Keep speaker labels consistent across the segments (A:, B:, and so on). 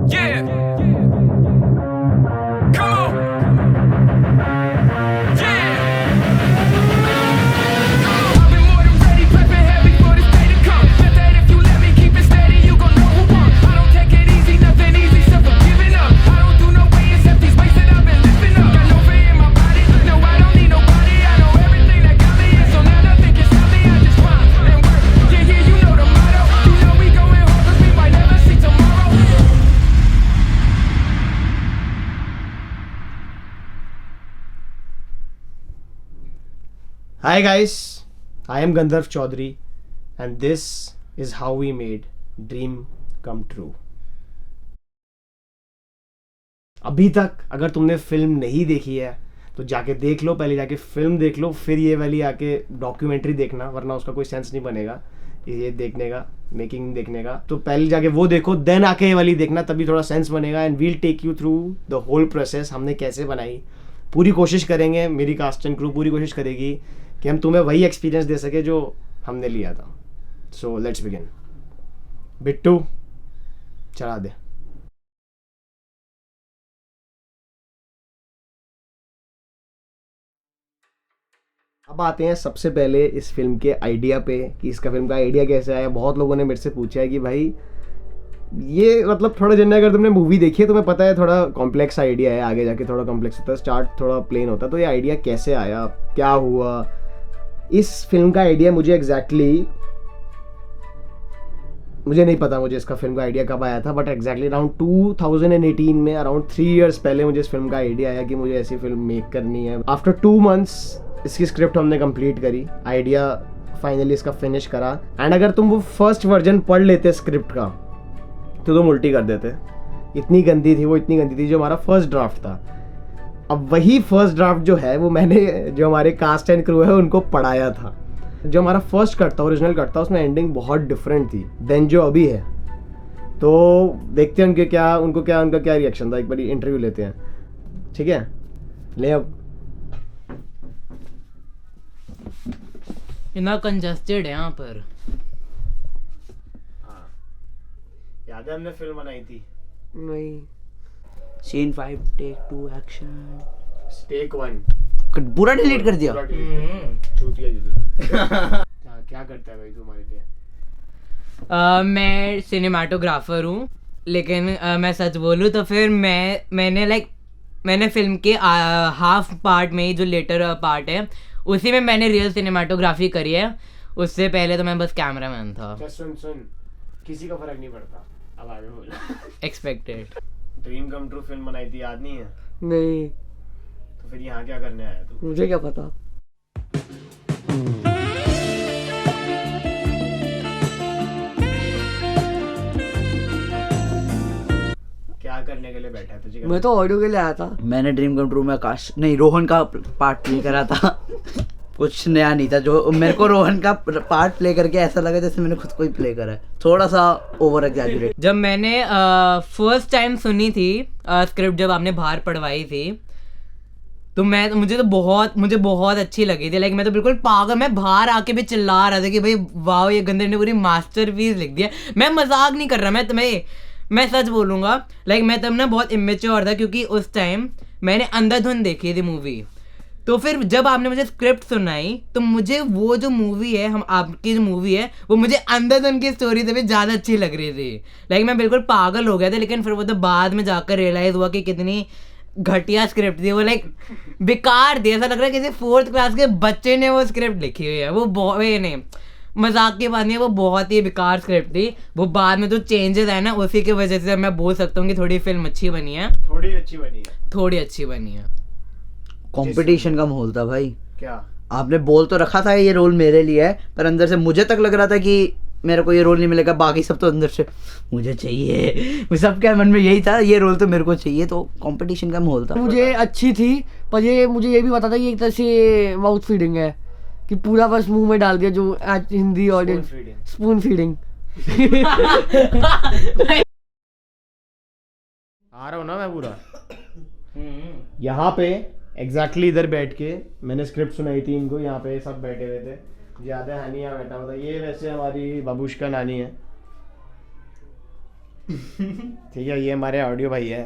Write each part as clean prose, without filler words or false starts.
A: Yeah. Come on. Yeah. I've been more than ready, prepping heavy for this day to come. Bet that if you let me keep it steady, you gon' know who won. I don't take it easy, nothing easy, except for giving up. I don't do no way except these weights that I've been lifting up. Got no fear in my body, no, I don't need nobody. I know everything that got me, and so now nothing can stop me. I just grind and work. Yeah, yeah, you know the motto. You know we going hard 'cause we might never see tomorrow.
B: Hi guys, I am Gandharv Chaudhary and this is how we made dream come true. अभी तक अगर तुमने film नहीं देखी है तो जाके देख लो, पहले जाके फिल्म देख लो, फिर ये वाली आके डॉक्यूमेंट्री देखना, वरना उसका कोई सेंस नहीं बनेगा ये देखने का, मेकिंग देखने का। तो पहले जाके वो देखो, देन आके ये वाली देखना, तभी थोड़ा सेंस बनेगा। And we'll take you through the whole process, हमने कैसे बनाई। पूरी कोशिश करेंगे, मेरी कास्ट एंड क्रू पूरी कोशिश करेगी कि हम तुम्हें वही एक्सपीरियंस दे सके जो हमने लिया था। So let's begin. बिट्टू चला दे। अब आते हैं सबसे पहले इस फिल्म के आइडिया पे कि इसका फिल्म का आइडिया कैसे आया। बहुत लोगों ने मेरे से पूछा है कि भाई ये मतलब थोड़ा जन्ना, अगर तुमने मूवी देखी है तुम्हें पता है थोड़ा कॉम्प्लेक्स आइडिया है, आगे जाके थोड़ा कॉम्प्लेक्स होता है, स्टार्ट थोड़ा प्लेन होता है। तो ये आइडिया कैसे आया, क्या हुआ। इस फिल्म का आइडिया मुझे एग्जैक्टली मुझे नहीं पता मुझे इसका फिल्म का आइडिया कब आया था, बट एग्जैक्टली अराउंड 2018 में, अराउंड 3 इयर्स पहले मुझे इस फिल्म का आइडिया आया कि मुझे ऐसी फिल्म मेक करनी है। आफ्टर 2 मंथ्स इसकी स्क्रिप्ट हमने कंप्लीट करी, आइडिया फाइनली इसका फिनिश करा। एंड अगर तुम वो फर्स्ट वर्जन पढ़ लेते स्क्रिप्ट का तो तुम उल्टी कर देते, इतनी गंदी थी वो, इतनी गंदी थी जो हमारा फर्स्ट ड्राफ्ट था। अब वही फर्स्ट ड्राफ्ट जो है वो मैंने जो हमारे कास्ट एंड क्रू है उनको पढ़ाया था। जो हमारा फर्स्ट कट था, ओरिजिनल कट था, उसमें एंडिंग बहुत डिफरेंट थी देन जो अभी है। तो देखते हैं उनका क्या रिएक्शन था। एक बार इंटरव्यू लेते हैं, ठीक है? ले अब।
C: इतना कंजस्टेड है यहाँ पर।
B: याद है हमने फिल्म बनाई थी?
D: नहीं। Scene 5 take 2 action.
B: टेक 1
D: पूरा डिलीट कर दिया।
B: चूतिया जी तू। क्या करता है भाई तू हमारे लिए?
C: मैं सिनेमाटोग्राफर हूँ, लेकिन मैं सच बोलूँ तो फिर मैंने फिल्म के हाफ पार्ट में ही जो लेटर पार्ट है उसी में मैंने रियल सिनेमाटोग्राफी करी है। उससे पहले तो मैं बस कैमरामैन था।
B: सुन, किसी का फर्क नहीं पड़ता। अब आगे बोल।
C: Expected.
B: Dream come true film बनाई थी, याद नहीं है?
D: नहीं।
B: तो फिर यहाँ क्या करने आया तू?
D: मुझे क्या पता।
B: क्या करने के लिए बैठा है तुझे?
D: मैं तो ऑडियो के लिए आया था। मैंने ड्रीम कम ट्रू में आकाश नहीं रोहन का पार्ट प्ले करा था। कुछ नया नहीं था, जो मेरे को रोहन का पार्ट प्ले करके ऐसा लगा जैसे मैंने खुद को ही प्ले करा है, थोड़ा सा ओवर एग्जैजरेट।
C: जब मैंने फर्स्ट टाइम सुनी थी स्क्रिप्ट, जब आपने बाहर पढ़वाई थी, तो मुझे बहुत अच्छी लगी थी। लाइक मैं तो बिल्कुल पागल, मैं बाहर आके भी चिल्ला रहा था कि भाई वाह, ये गंदे ने पूरी मास्टरपीस लिख दिया। मैं मजाक नहीं कर रहा, मैं सच बोलूँगा। लाइक मैं तब ना बहुत इमेच्योर था, क्योंकि उस टाइम मैंने अंधाधुन देखी थी मूवी। तो फिर जब आपने मुझे स्क्रिप्ट सुनाई तो मुझे वो जो मूवी है, आपकी जो मूवी है, वो मुझे अंधाधुन की स्टोरी से भी ज़्यादा अच्छी लग रही थी। लाइक मैं बिल्कुल पागल हो गया था। लेकिन फिर वो तो बाद में जाकर रियलाइज़ हुआ कि कितनी घटिया स्क्रिप्ट थी वो। लाइक बेकार थी, ऐसा लग रहा है किसी 4th क्लास के बच्चे ने वो स्क्रिप्ट लिखी हुई है। वो नहीं, मजाक की बात नहीं है, वो बहुत ही बेकार स्क्रिप्ट थी। वो बाद में तो चेंजेस है ना, उसी की वजह से मैं बोल सकता हूँ कि थोड़ी फिल्म अच्छी बनी है।
B: थोड़ी अच्छी बनी है।
D: कंपटीशन का माहौल था भाई।
B: क्या
D: आपने बोल तो रखा था ये रोल मेरे लिए है, पर अंदर से मुझे तक लग रहा था कि मेरे को ये रोल नहीं मिलेगा। बाकी सब तो अंदर से मुझे चाहिए, सबके मन में यही था, ये रोल तो मेरे को चाहिए। तो कंपटीशन का माहौल था।
E: मुझे अच्छी थी, पर मुझे ये भी पता था कि एक तरह से माउथ फीडिंग है, कि पूरा बस मुंह में डाल दिया, जो हिंदी ऑडियंस स्पून फीडिंग।
B: आ रहा हूँ ना मैं पूरा। यहाँ पे एग्जैक्टली इधर बैठ के मैंने स्क्रिप्ट सुनाई थी इनको, यहाँ पे सब बैठे हुए थे। ज्यादा हनी यहाँ बैठा हुआ था। ये वैसे हमारी बाबूश का नानी है, ठीक है, ये हमारे ऑडियो भाई है,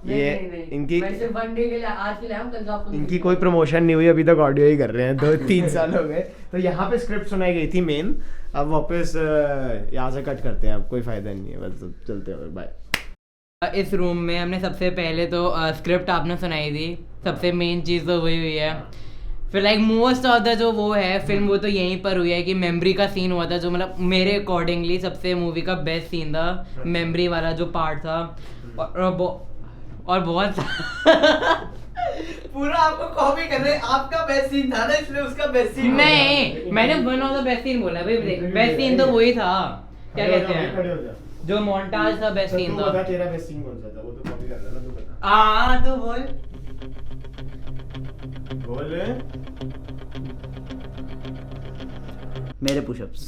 B: ये इनकी
E: वैसे वन डे के लिए आज के लिए हम कल आपको
B: इनकी कोई प्रमोशन नहीं हुई अभी तक, ऑडियो ही कर रहे हैं, 2-3 साल हो गए। तो यहाँ पे स्क्रिप्ट सुनाई गई थी मेन, अब वापस यहाँ से कट करते हैं, अब कोई फायदा नहीं है, बस चलते हैं, बाय।
C: इस रूम में हमने सबसे पहले तो स्क्रिप्ट आपने सुनाई थी, सबसे मेन चीज़ तो वही हुई है। फिर लाइक मोस्ट ऑफ द जो वो है फिल्म, वो तो यहीं पर हुई है कि मेमोरी का सीन हुआ था, जो मतलब मेरे अकॉर्डिंगली सबसे मूवी का बेस्ट सीन था, मेमोरी वाला जो पार्ट था। और बहुत
D: पूरा आपको कॉपी कर रहे हैं, आपका बेस्ट सीन था ना, इसलिए उसका बेस्ट सीन
C: नहीं, मैंने one of the best scene बोला भाई, बेस्ट सीन तो वही था, क्या कहते हैं, जो मोन्टाज था, बेस्ट सीन था।
B: तेरा बेस्ट सीन कौन सा था, वो तो कॉपी कर रहा था, तू बता।
C: हाँ तू बोल।
B: बोल।
D: मेरे पुशअप्स,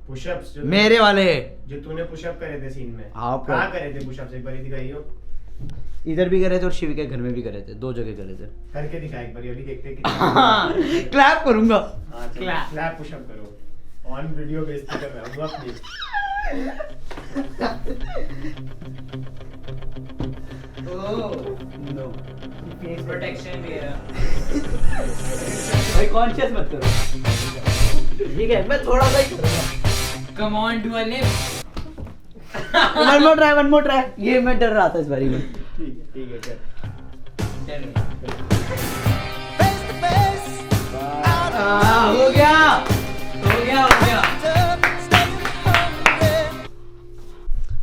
B: पुशअप्स
D: मेरे वाले
B: जो तूने पुशअप करे थे सीन में,
D: हाँ,
B: कहाँ करे थे पुशअप्स, एक बार दिखाइयो।
D: इधर भी करे थे और शिव के घर में भी करे थे, 2 जगह करे थे।
B: करके दिखा एक बार, अभी देखते हैं कितना।
D: क्लैप करूंगा।
B: हाँ, चलो, क्लैप पुशअप करो, ऑन वीडियो बेइज्जती कर रहा हूँ अपनी।
D: नो,
C: फेस प्रोटेक्शन भी है।
D: भाई कॉन्शियस मत करो, ठीक है, मैं थोड़ा सा ही करूंगा।
C: Come on do a lip.
D: One more try, ये मैं डर रहा था इस बारी में।
B: ठीक है, कर।
C: हो गया।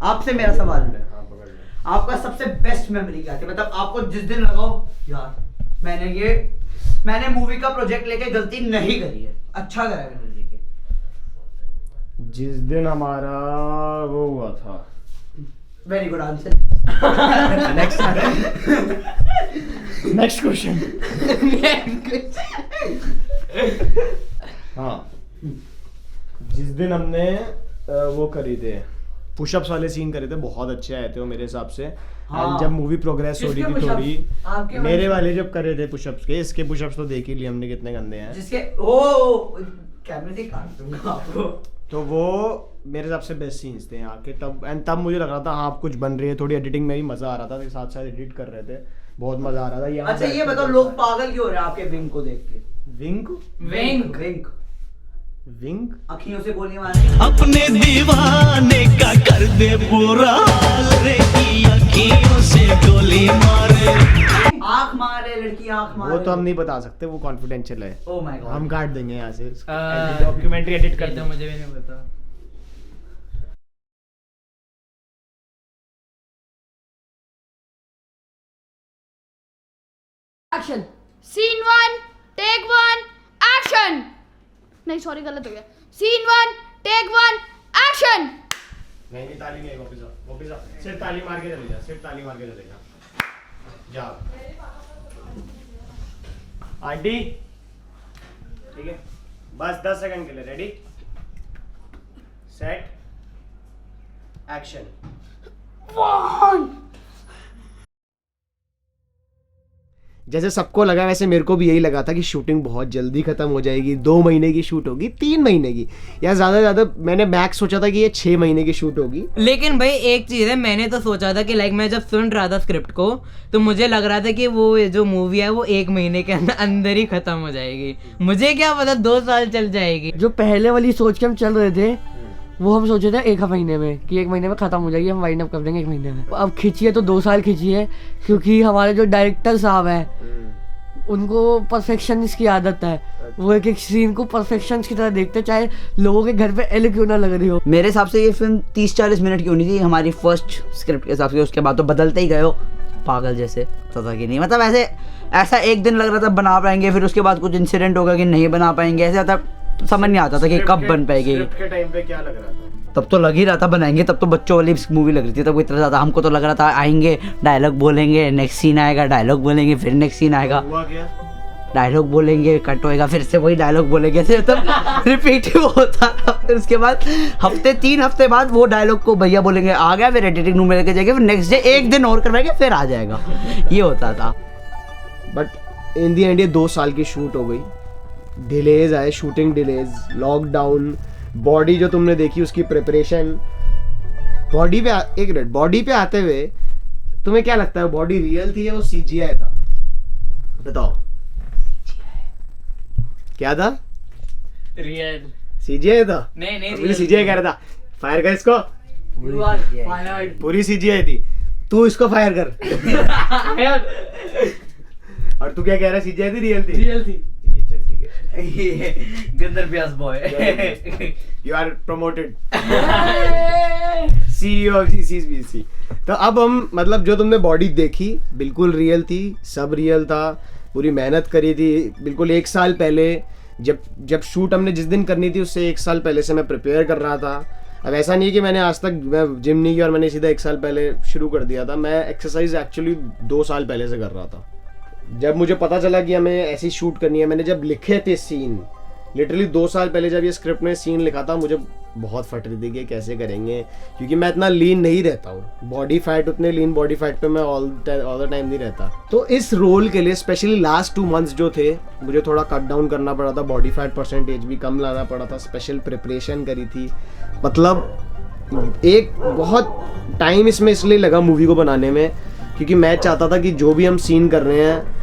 D: आपसे मेरा सवाल है,
B: हाँ, पकड़ ले।
D: आपका सबसे बेस्ट मेमोरी क्या थी, मतलब आपको जिस दिन लगाओ यार मैंने मूवी का प्रोजेक्ट लेके गलती नहीं करी है, अच्छा करा है मैंने लेके।
B: जिस दिन हमारा वो हुआ था।
D: Very good answer.
B: Next question. हाँ, जिस दिन हमने वो करी थे, पुशअप्स वाले सीन करे थे, बहुत अच्छे आए थे वो मेरे हिसाब से।
D: हाँ।
B: And जब मूवी प्रोग्रेस हो रही
D: किसके
B: थी थोड़ी,
D: push-ups? आपके
B: मेरे वाले जब करे थे पुशअप्स के, इसके पुशअप्स तो देख ही लिए हमने कितने गंदे हैं।
D: जिसके ओ कैमरे से काट दूंगा आपको।
B: तो वो मेरे हिसाब से बेस्ट सीन्स थे यहाँ के तब, एंड तब मुझे लग रहा था हाँ कुछ बन रही है, थोड़ी एडिटिंग में भी मजा आ रहा था, साथ साथ एडिट कर रहे थे, बहुत मजा आ रहा था। यहाँ
D: अच्छा ये बताओ, लोग पागल क्यों हो रहे हैं आपके विंग को देख के?
B: विंग
D: विंग
B: विंग
D: अखियों से गोली मारने,
F: अपने दीवाने का कर दे बुरा हाल रे, की अखियों से गोली मारे।
D: आंख मारे लड़की, आंख मारे।
B: वो तो हम नहीं बता सकते, वो कॉन्फिडेंशियल है,
D: ओह माय गॉड।
B: हम काट देंगे यहाँ से, डॉक्यूमेंट्री एडिट कर
C: तो
B: दो।
C: मुझे भी नहीं पता।
E: एक्शन।
G: Scene 1 take 1 action. नहीं सॉरी गलत हो गया। Scene 1 take 1 action.
B: नहीं ताली नहीं, वापस आ, सिर्फ ताली मार के चले जा, सिर्फ ताली मार के चले जा, जाओ। आंटी, ठीक है, बस 10 सेकंड के लिए, रेडी सेट एक्शन। जैसे सबको लगा वैसे मेरे को भी यही लगा था कि शूटिंग बहुत जल्दी खत्म हो जाएगी, 2 महीने की शूट होगी, 3 महीने की, या ज्यादा से ज्यादा मैंने मैक्स सोचा था कि ये 6 महीने की शूट होगी।
C: लेकिन भाई एक चीज़ है, मैंने तो सोचा था कि लाइक मैं जब सुन रहा था स्क्रिप्ट को तो मुझे लग रहा था कि वो जो मूवी है वो 1 महीने के अंदर ही खत्म हो जाएगी। मुझे क्या पता 2 साल चल जाएगी।
E: जो पहले वाली सोच के हम चल रहे थे वो हम सोचे थे 1 महीने में कि 1 महीने में खत्म हो जाएगी, हम वाइंड अप कर देंगे 1 महीने में। अब खींची है तो 2 साल खींची है, क्योंकि हमारे जो डायरेक्टर साहब हैं उनको परफेक्शनिस्ट की आदत है, वो एक एक सीन को परफेक्शन की तरह देखते, चाहे लोगों के घर पे एल क्यों ना लग रही हो।
D: मेरे हिसाब से ये फिल्म 30-40 मिनट की होनी थी हमारी फर्स्ट स्क्रिप्ट के हिसाब से, उसके बाद तो बदलते ही गए हो पागल जैसे, पता कि नहीं, मतलब ऐसा एक दिन लग रहा था बना पाएंगे, फिर उसके बाद कुछ इंसिडेंट होगा कि नहीं बना पाएंगे, ऐसा था समझ नहीं आता था कि कब बन पाएगी।
B: स्क्रिप्ट के टाइम पे क्या लग रहा था?
D: तब तो लग ही रहा था बनाएंगे, तब तो बच्चों वाली मूवी लग रही थी, तब इतना ज़्यादा हमको तो लग रहा था आएंगे डायलॉग बोलेंगे, नेक्स्ट सीन आएगा डायलॉग बोलेंगे, फिर नेक्स्ट सीन आएगा
B: हुआ क्या?
D: डायलॉग बोलेंगे, कट होएगा, फिर से वही डायलॉग बोलेंगे, ऐसे मतलब रिपीटिव होता था। फिर उसके बाद 3 हफ्ते बाद वो डायलॉग को भैया बोलेंगे आ गया, फिर एडिटिंग रूम में लेके जाएंगे, फिर नेक्स्ट डे 1 दिन और करवाएंगे, फिर आ जाएगा, ये होता था।
B: बट इन दी एंड ये 2 साल की शूट हो गई, डिलेज आए, शूटिंग डिलेज, लॉकडाउन, बॉडी जो तुमने देखी उसकी प्रिपरेशन, बॉडी पे एक मिनट, बॉडी पे आते हुए तुम्हें क्या लगता है बॉडी रियल थी या वो CGI था? बताओ क्या था?
C: रियल
B: CGI था?
C: नहीं नहीं
B: अभी CGI कह रहा था। फायर कर इसको, पूरी CGI थी। तू इसको फायर कर। और तू क्या कह रहा है? CGI थी रियल थी?
E: रियल थी।
B: चल ठीक है,
D: गंदर प्यास boy.
B: You are promoted CEO of CCBC। तो अब हम मतलब जो तुमने बॉडी देखी बिल्कुल रियल थी, सब रियल था, पूरी मेहनत करी थी। बिल्कुल 1 साल पहले जब शूट हमने जिस दिन करनी थी उससे 1 साल पहले से मैं प्रिपेयर कर रहा था। अब ऐसा नहीं है कि मैंने आज तक मैं जिम नहीं किया और मैंने सीधा 1 साल पहले शुरू कर दिया था। मैं एक्सरसाइज एक्चुअली 2 साल पहले से कर रहा था। जब मुझे पता चला कि हमें ऐसी शूट करनी है, मैंने जब लिखे थे सीन लिटरली 2 साल पहले जब ये स्क्रिप्ट में सीन लिखा था, मुझे बहुत फट रही थी कि कैसे करेंगे, क्योंकि मैं इतना लीन नहीं रहता हूँ। बॉडी फैट, उतने लीन बॉडी फैट पे मैं ऑल द टाइम नहीं रहता। तो इस रोल के लिए स्पेशली लास्ट 2 मंथ्स जो थे मुझे थोड़ा कट डाउन करना पड़ा था, बॉडी फैट परसेंटेज भी कम लाना पड़ा था, स्पेशल प्रिपरेशन करी थी। मतलब एक बहुत टाइम इसमें इसलिए लगा मूवी को बनाने में, क्योंकि मैं चाहता था कि जो भी हम सीन कर रहे हैं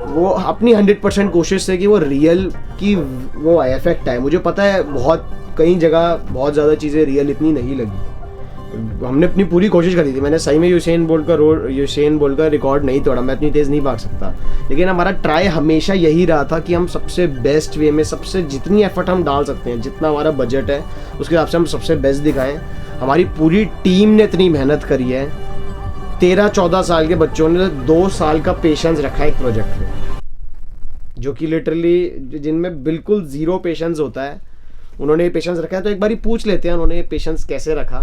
B: वो अपनी 100% कोशिश से कि वो रियल की वो इफेक्ट आए। मुझे पता है बहुत कई जगह बहुत ज़्यादा चीज़ें रियल इतनी नहीं लगी। हमने अपनी पूरी कोशिश करी थी। मैंने सही में यूसेन बोल्ट का रिकॉर्ड नहीं तोड़ा, मैं इतनी तेज़ नहीं भाग सकता, लेकिन हमारा ट्राई हमेशा यही रहा था कि हम सबसे बेस्ट वे में सबसे जितनी एफर्ट हम डाल सकते हैं, जितना हमारा बजट है उसके हिसाब से हम सबसे बेस्ट दिखाएं। हमारी पूरी टीम ने इतनी मेहनत करी है। 13-14 साल के बच्चों ने 2 साल का पेशेंस रखा है एक प्रोजेक्ट में, जो कि लिटरली जिनमें बिल्कुल ज़ीरो पेशेंस होता है उन्होंने ये पेशेंस रखा है। तो एक बार ही पूछ लेते हैं उन्होंने ये पेशेंस कैसे रखा।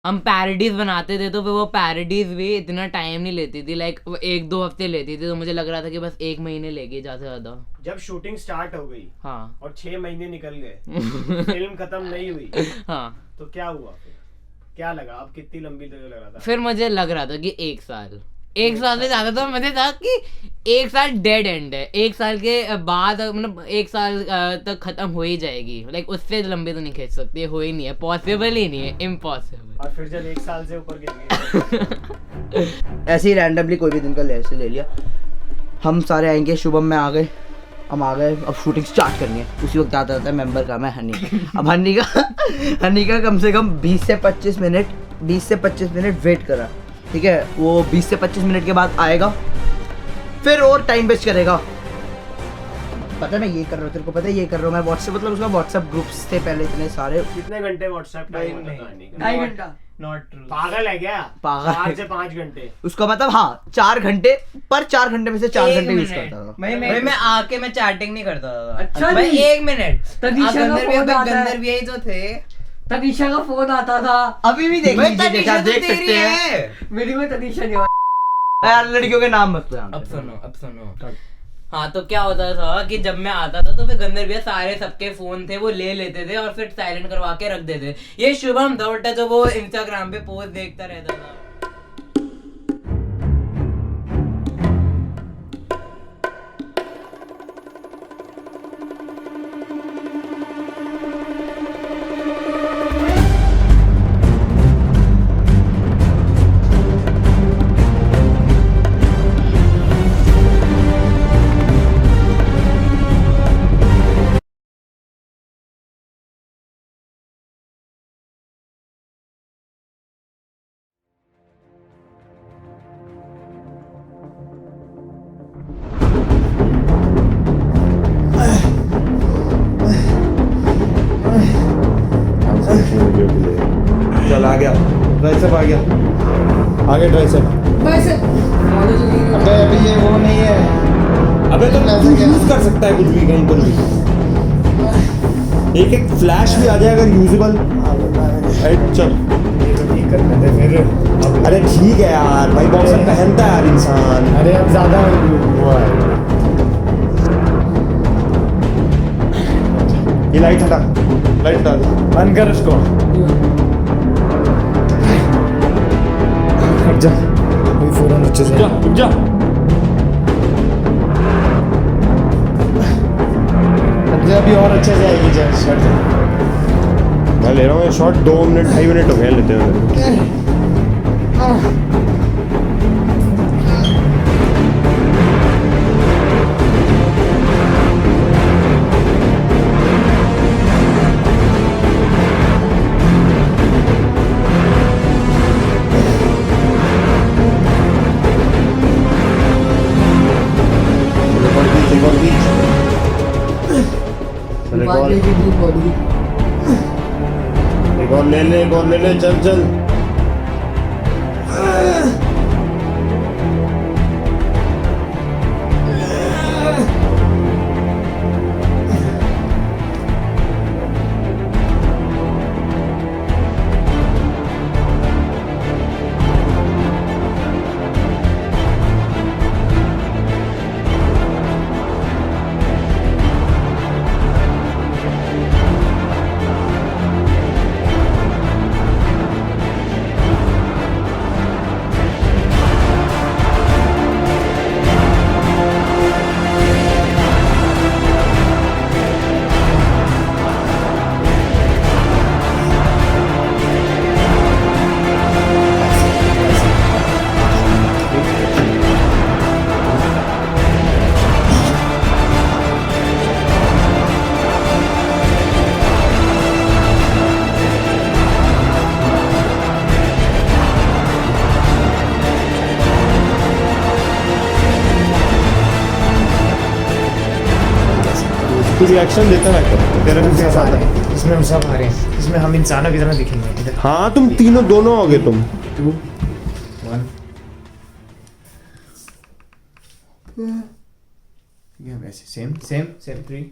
C: हम पैरोडीज बनाते थे तो फिर वो पैरोडीज भी इतना टाइम नहीं लेती थी, लाइक 1-2 हफ्ते लेती थी। तो मुझे लग रहा था कि बस 1 महीने लेगी ज़्यादा से ज़्यादा।
B: जब शूटिंग स्टार्ट हो गई
C: हाँ
B: और 6 महीने निकल गए, फिल्म खत्म नहीं हुई,
C: हाँ
B: तो क्या हुआ फिर? क्या लगा? अब कितनी लंबी लग रहा था?
C: फिर मुझे लग रहा था कि 1 साल से ज़्यादा, तो मुझे था कि 1 साल डेड एंड है। 1 साल के बाद मतलब 1 साल तक खत्म हो ही जाएगी, लाइक उससे लंबी तो नहीं खींच सकती, हो ही नहीं है, पॉसिबल ही नहीं है, इम्पॉसिबल।
B: और फिर जब 1 साल से ऊपर गिर गए
D: ऐसे ही रैंडमली कोई भी दिन का ले लिया। हम सारे आएंगे, शुभम में आ गए, हम आ गए, अब शूटिंग स्टार्ट करनी है। उसी वक्त आता रहता है मेंबर का, मैं हनी। अब हनी का कम से कम 20 से 25 मिनट वेट करा, ठीक है। वो 20 से 25 मिनट के बाद आएगा, फिर और टाइम वेस्ट करेगा। पता है मैं ये कर रहा हूँ, तेरे को पता है ये कर रहा हूँ मैं व्हाट्सएप, मतलब उसका व्हाट्सएप ग्रुप्स थे पहले इतने सारे।
B: कितने घंटे व्हाट्सएप टाइम?
E: 2.5 घंटा।
C: Not true.
B: पागल है क्या?
D: पागल।
B: 4 से 5 घंटे।
D: उसका मतलब हाँ 4 घंटे, पर 4 घंटे में से 4 घंटे यूज करता था।
C: भाई मैं आके मैं चैटिंग नहीं करता था।
E: अच्छा
C: भाई
E: जी।
C: 1 मिनट।
E: तनीषा का फोन आता है।
C: गंदर भी जो थे,
E: तनीषा का फोन आता था।
D: अभी भी देख लीजिए, जैसा देख सकते हैं।
E: मेरी कोई तनीषा नहीं हुआ।
D: यार लड़कियों के नाम मत लो।
C: अब सुनो। हाँ तो क्या होता था कि जब मैं आता था तो फिर गंदर भैया सारे सबके फोन थे वो ले लेते थे और फिर साइलेंट करवा के रख देते। ये शुभम था उल्टा, जो वो इंस्टाग्राम पे पोस्ट देखता रहता था।
H: चल आ गया, ट्राइसेप आ गया, आगे ट्राइसेप। अबे अभी ये वो नहीं है, अबे तो तू यूज कर सकता है कुछ भी कहीं पर भी। एक फ्लैश भी आ जाए अगर यूजेबल। चल
B: ठीक कर लेते फिर।
H: अरे ठीक है यार, भाई बॉक्सर पहनता है यार इंसान।
B: अरे अब ज्यादा हुआ है।
H: ये लाइट हटा दे।
B: बंद कर उसको। हट जा, कोई फौरन अच्छे से
H: रुक जा।
B: अभी और अच्छे से आएगी। जा
H: मैं ले रहा हूँ ये शॉट 2 मिनट 2.5 मिनट हो गए लेते हुए। एक और ले ले चल चल। तू रिएक्शन देता ना कर, तेरा भी कैसा आता है?
I: इसमें हम सब आ रहे हैं, इसमें हम इंसानों की तरह दिखेंगे। इधर
H: हाँ तुम तीनों दोनों हो गए तुम।
I: 2 1 ये वैसे सेम 3।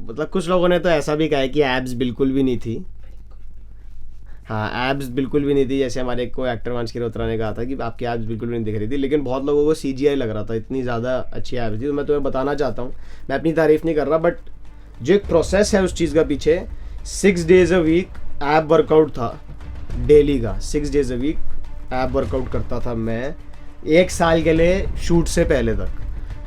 B: मतलब कुछ लोगों ने तो ऐसा भी कहा है कि एब्स बिल्कुल भी नहीं थी। हाँ, एब्स बिल्कुल भी नहीं थी, जैसे हमारे को एक्टर वंश किरोत्रा ने कहा था कि आपकी एब्स बिल्कुल भी नहीं दिख रही थी, लेकिन बहुत लोगों को CGI लग रहा था, इतनी ज़्यादा अच्छी एब्स थी। तो मैं तुम्हें बताना चाहता हूँ, मैं अपनी तारीफ़ नहीं कर रहा, बट जो एक प्रोसेस है उस चीज़ का पीछे 6 days a week app workout था, डेली का 6 days a week app workout करता था मैं 1 साल के लिए, शूट से पहले तक।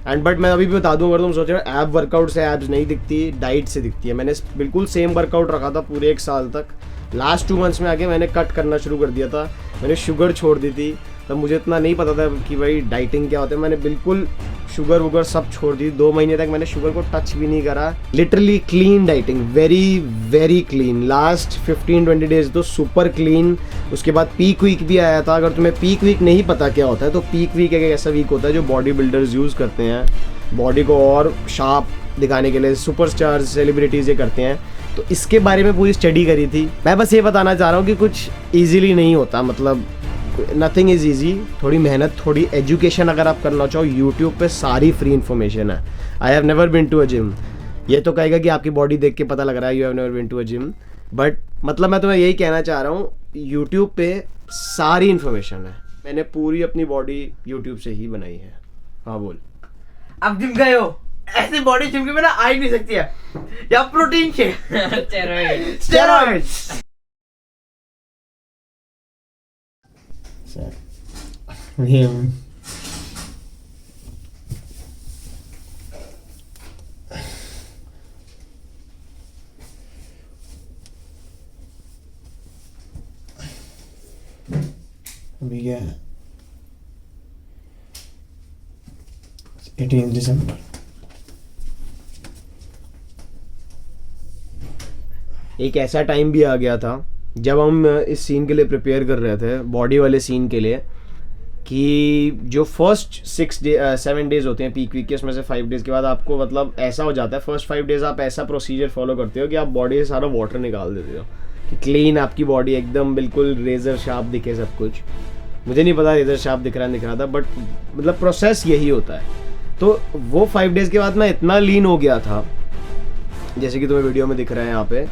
B: एंड बट मैं अभी भी बता दूँ, अगर तुम सोच रहे हो ऐप वर्कआउट से एब्स नहीं दिखती, डाइट से दिखती है। मैंने बिल्कुल सेम वर्कआउट रखा था पूरे 1 साल तक। लास्ट 2 मंथ्स में आके मैंने कट करना शुरू कर दिया था, मैंने शुगर छोड़ दी थी। तब मुझे इतना नहीं पता था कि भाई डाइटिंग क्या होता है, मैंने बिल्कुल शुगर वुगर सब छोड़ दी। 2 महीने तक मैंने शुगर को टच भी नहीं करा, literally clean dieting, very very clean. Last 15-20 days तो सुपर क्लीन। उसके बाद पीक वीक भी आया था। अगर तुम्हें पीक वीक नहीं पता क्या होता है, तो पीक वीक एक ऐसा वीक होता है जो बॉडी बिल्डर्स यूज़ करते हैं, बॉडी को और शार्प दिखाने के लिए। सुपरस्टार्स, सेलिब्रिटीज़ ये करते हैं। तो इसके बारे में पूरी स्टडी करी थी। मैं बस ये बताना चाह रहा हूँ कि कुछ ईजीली नहीं होता, मतलब नथिंग इज़ ईजी। थोड़ी मेहनत, थोड़ी एजुकेशन अगर आप करना चाहो, यूट्यूब पे सारी फ्री इन्फॉर्मेशन है। I have never been to a gym. ये तो कहेगा कि आपकी बॉडी देख के पता लग रहा है you have never been to a gym, but मतलब मैं तुम्हें यही कहना चाह रहा हूँ, यूट्यूब पे सारी इन्फॉर्मेशन है। मैंने पूरी अपनी बॉडी यूट्यूब से ही बनाई है। हाँ बोल।
D: अब जिम गए हो, ऐसी बॉडी जिम के बिना आ ही नहीं सकती है। या प्रोटीन शेक, स्टेरॉइड्स।
I: अभी क्या है 18 दिसंबर।
B: एक ऐसा टाइम भी आ गया था जब हम इस सीन के लिए प्रिपेयर कर रहे थे, बॉडी वाले सीन के लिए, कि जो फर्स्ट 7 डेज होते हैं पीक वीक के, उसमें से 5 डेज़ के बाद आपको मतलब ऐसा हो जाता है, फर्स्ट 5 डेज़ आप ऐसा प्रोसीजर फॉलो करते हो कि आप बॉडी से सारा वाटर निकाल देते हो, कि क्लीन आपकी बॉडी एकदम बिल्कुल रेजर शार्प दिखे सब कुछ। मुझे नहीं पता रेजर शार्प दिख रहा था, बट मतलब प्रोसेस यही होता है। तो वो 5 डेज़ के बाद मैं इतना लीन हो गया था, जैसे कि तुम्हें वीडियो में दिख रहा है यहाँ पे,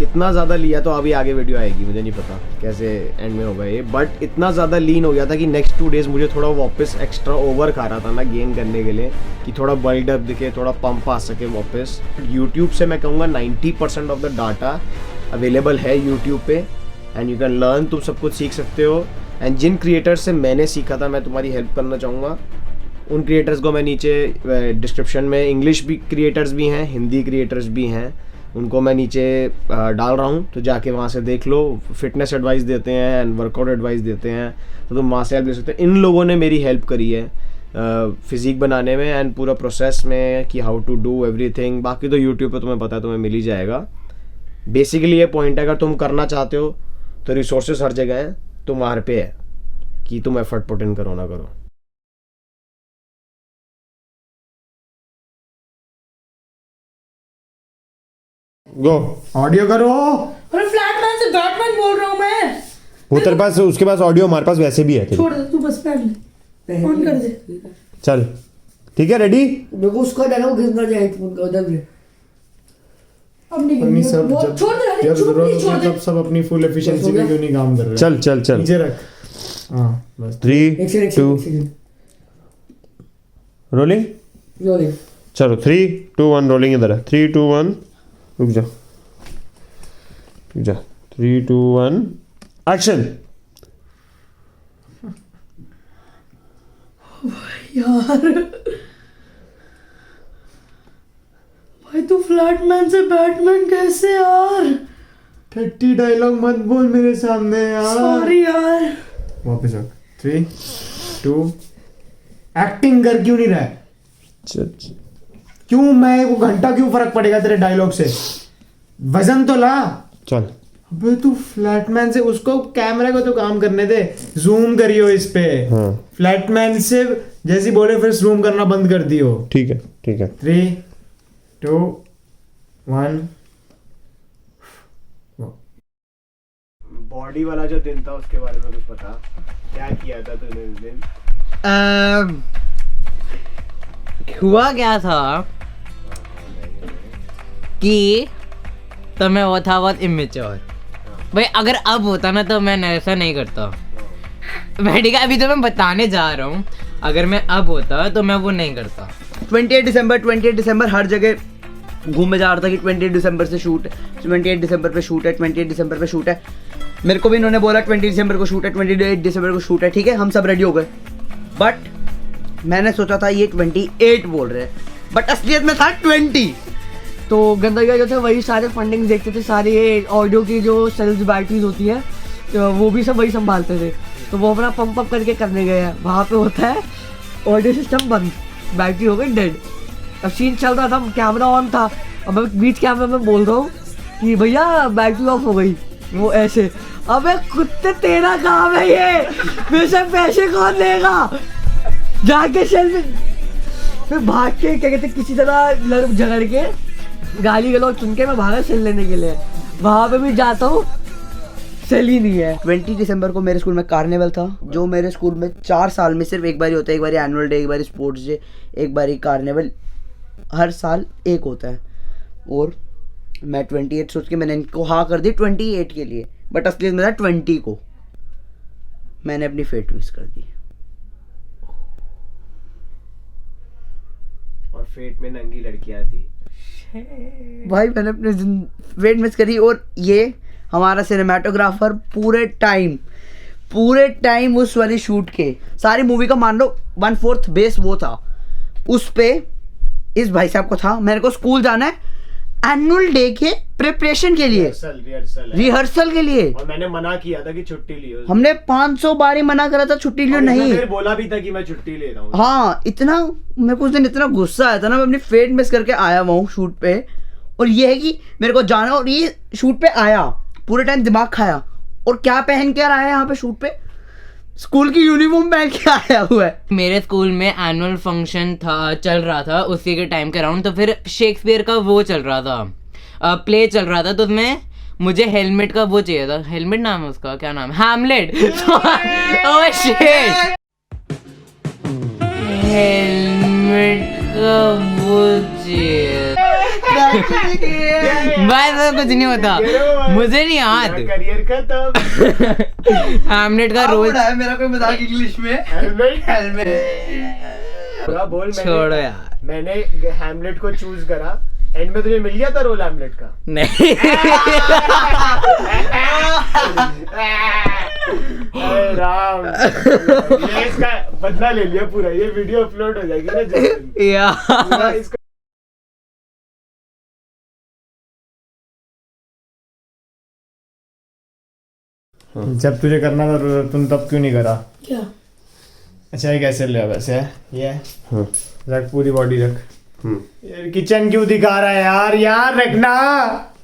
B: इतना ज़्यादा लिया, तो अभी आगे वीडियो आएगी, मुझे नहीं पता कैसे एंड में होगा ये, बट इतना ज़्यादा लीन हो गया था कि नेक्स्ट 2 डेज़ मुझे थोड़ा वापस एक्स्ट्रा ओवर खा रहा था मैं गेन करने के लिए, कि थोड़ा बिल्डअप दिखे, थोड़ा पंप आ सके वापस। यूट्यूब से मैं कहूँगा 90% ऑफ द डाटा अवेलेबल है यूट्यूब पे, एंड यू कैन लर्न, तुम सब कुछ सीख सकते हो। एंड जिन क्रिएटर से मैंने सीखा था, मैं तुम्हारी हेल्प करना चाहूँगा, उन क्रिएटर्स को मैं नीचे डिस्क्रिप्शन में इंग्लिश भी क्रिएटर्स भी हैं, हिंदी क्रिएटर्स भी हैं, उनको मैं नीचे डाल रहा हूँ, तो जाके वहाँ से देख लो। फिटनेस एडवाइस देते हैं एंड वर्कआउट एडवाइस देते हैं, तो तुम वहाँ से हेल्प ले सकते हो। इन लोगों ने मेरी हेल्प करी है फिज़िक बनाने में एंड पूरा प्रोसेस में कि हाउ टू डू एवरीथिंग। बाकी तो यूट्यूब पे तुम्हें पता है, तुम्हें मिल ही जाएगा। बेसिकली ये पॉइंट है, अगर तुम करना चाहते हो तो रिसोर्सेज हर जगह हैं, तुम वहाँ पे है कि तुम एफर्ट पुट इन करो ना करो।
H: गो
I: ऑडियो करो।
E: अरे फ्लैटमैन से बैटमैन बोल रहा हूँ मैं।
H: वो तेरे पास, उसके पास ऑडियो, हमारे पास वैसे भी है तेरे।
E: छोड़ दे तू, बस बैठ ले, ऑन कर दे।
H: चल ठीक है, रेडी?
E: मेरे को उसका डायलॉग घिसना जाए हेडफोन का उधर में। अब नहीं
I: अपनी सब
E: वो
I: जब
E: छोड़ दे,
I: जब
E: चुप
I: जरूरत
E: नहीं,
I: होती
E: छोड़
I: है
E: दे।
I: तब सब अपनी फुल एफिशिएंसी पे क्यों नहीं काम कर रहे?
H: चल चल चल।
I: नीचे रख। हाँ बस।
H: 3 2 रोलिंग।
E: रोलिंग।
H: चलो 3 2 1 रोलिंग। इधर है 3 2 1। रुक जा 3 2 1 एक्शन।
E: यार भाई तू फ्लैटमैन से बैटमैन कैसे यार?
I: टट्टी डायलॉग मत बोल मेरे सामने यार।
E: सॉरी यार।
I: वापस आ। 3 2 एक्टिंग कर क्यों नहीं रहा है? क्यों? मैं वो घंटा क्यों फर्क पड़ेगा तेरे डायलॉग से? वजन तो ला।
H: चल।
I: अबे तू फ्लैटमैन से, उसको कैमरा को तो काम करने दे, जूम करियो इस पे।
H: हाँ।
I: फ्लैटमैन से जैसे बोले फिर जूम करना बंद कर दियो।
H: ठीक है ठीक है।
I: 3 2 1।
B: बॉडी वाला जो दिन था उसके बारे में कुछ पता? क्या किया था तूने उस दिन?
C: हुआ क्या था कि तो मैं वो था बहुत इमेच्योर भाई। अगर अब होता ना तो मैं ऐसा नहीं करता। मैं ठीक है, अभी तो मैं बताने जा रहा हूँ, अगर मैं अब होता तो मैं वो नहीं करता।
D: 28 दिसंबर हर जगह घूमे जा रहा था कि 28 दिसंबर से शूट है, 28 दिसंबर पे शूट है, 28 दिसंबर पे शूट है। मेरे को भी इन्होंने बोला 20 दिसंबर को शूट है, 28 दिसंबर को शूट है। ठीक है, हम सब रेडी हो गए, बट मैंने सोचा था ये 28 बोल रहे हैं, बट असलियत में था 20।
E: तो गंदगी जो थे वही सारे फंडिंग देखते थे, सारी ये ऑडियो की जो सेल्स बैटरीज होती है तो वो भी सब वही संभालते थे। तो वो अपना पंप अप करके करने गए हैं। वहाँ पे होता है ऑडियो सिस्टम बंद, बैटरी हो गई डेड। अब सीन चल रहा था, कैमरा ऑन था, अब मैं बीच कैमरा में बोल रहा हूँ कि भैया बैटरी ऑफ हो गई। वो ऐसे, अबे कुत्ते तेरा काम है ये, मेरे से पैसे कौन देगा? जाके सेल में फिर भाग के क्या कहते किसी तरह लड़ झगड़ के गाली गलौज सुन के मैं भागा सेल लेने के लिए। वहाँ पे भी जाता हूँ, सेल ही नहीं है।
D: 20 दिसंबर को मेरे स्कूल में कार्निवल था, जो मेरे स्कूल में 4 साल में सिर्फ एक बार ही होता है। एक बार एनुअल डे, एक बार स्पोर्ट्स डे, एक बार कार्निवल, हर साल एक होता है। और मैं 28 सोच के मैंने इनको हाँ कर दी 28 के लिए, बट असलियत में था 20 को। मैंने अपनी फेट मिस कर दी।
B: और फेट में नंगी लड़कियां थी
D: भाई मैंने अपने फेट मिस करी। और ये हमारा सिनेमाटोग्राफर पूरे टाइम उस वाली शूट के सारी मूवी का मान लो 1/4 बेस वो था, उस पे इस भाई साहब को था। मेरे को स्कूल जाना है एनुअल डे के प्रिपरेशन के लिए, रिहर्सल के लिए।
B: और मैंने मना किया था कि छुट्टी लियो।
D: हमने 500 बार ही मना करा था छुट्टी लियो, नहीं
B: फिर बोला भी था कि मैं छुट्टी ले रहा हूँ।
D: हाँ, इतना मेरे को उस दिन इतना गुस्सा आया था ना, मैं अपनी फेट मिस करके आया हुआ हूँ शूट पे। और ये है कि मेरे को जाना, और ये शूट पे आया, पूरे टाइम दिमाग खाया। और क्या पहन के आया यहाँ पे शूट पे? स्कूल की यूनिफॉर्म पहन के आया हुआ है।
C: मेरे स्कूल में एनुअल फंक्शन था, चल रहा था उसी के टाइम के अराउंड। तो फिर शेक्सपियर का वो चल रहा था, प्ले चल रहा था। तो उसमें मुझे हेलमेट का वो चाहिए था। हेलमेट नाम है उसका, क्या नाम है? हैमलेट। ओह शिट, हेलमेट का वो चाहिए। भाई तो कुछ नहीं होता, मुझे नहीं याद।
B: करियर खत्म।
C: हैमलेट का रोज
D: मेरा कोई मजाक इंग्लिश में।
B: बोल
C: छोड़ो यार।
B: मैंने हैमलेट को चूज करा, एंड में तुझे मिल गया था रोल हैमलेट का।
C: नहीं
B: अरे राम, ये इसका बदला ले लिया पूरा, ये वीडियो अपलोड हो जाएगी ना जिस दिन।
C: या
B: पूरा इसका
I: जब तुझे करना था तुम तब क्यों नहीं करा?
E: क्या?
I: अच्छा ये कैसे लिया वैसे है ये? रख पूरी बॉडी रख।
B: यार किचन क्यों दिखा रहा है यार? यार रखना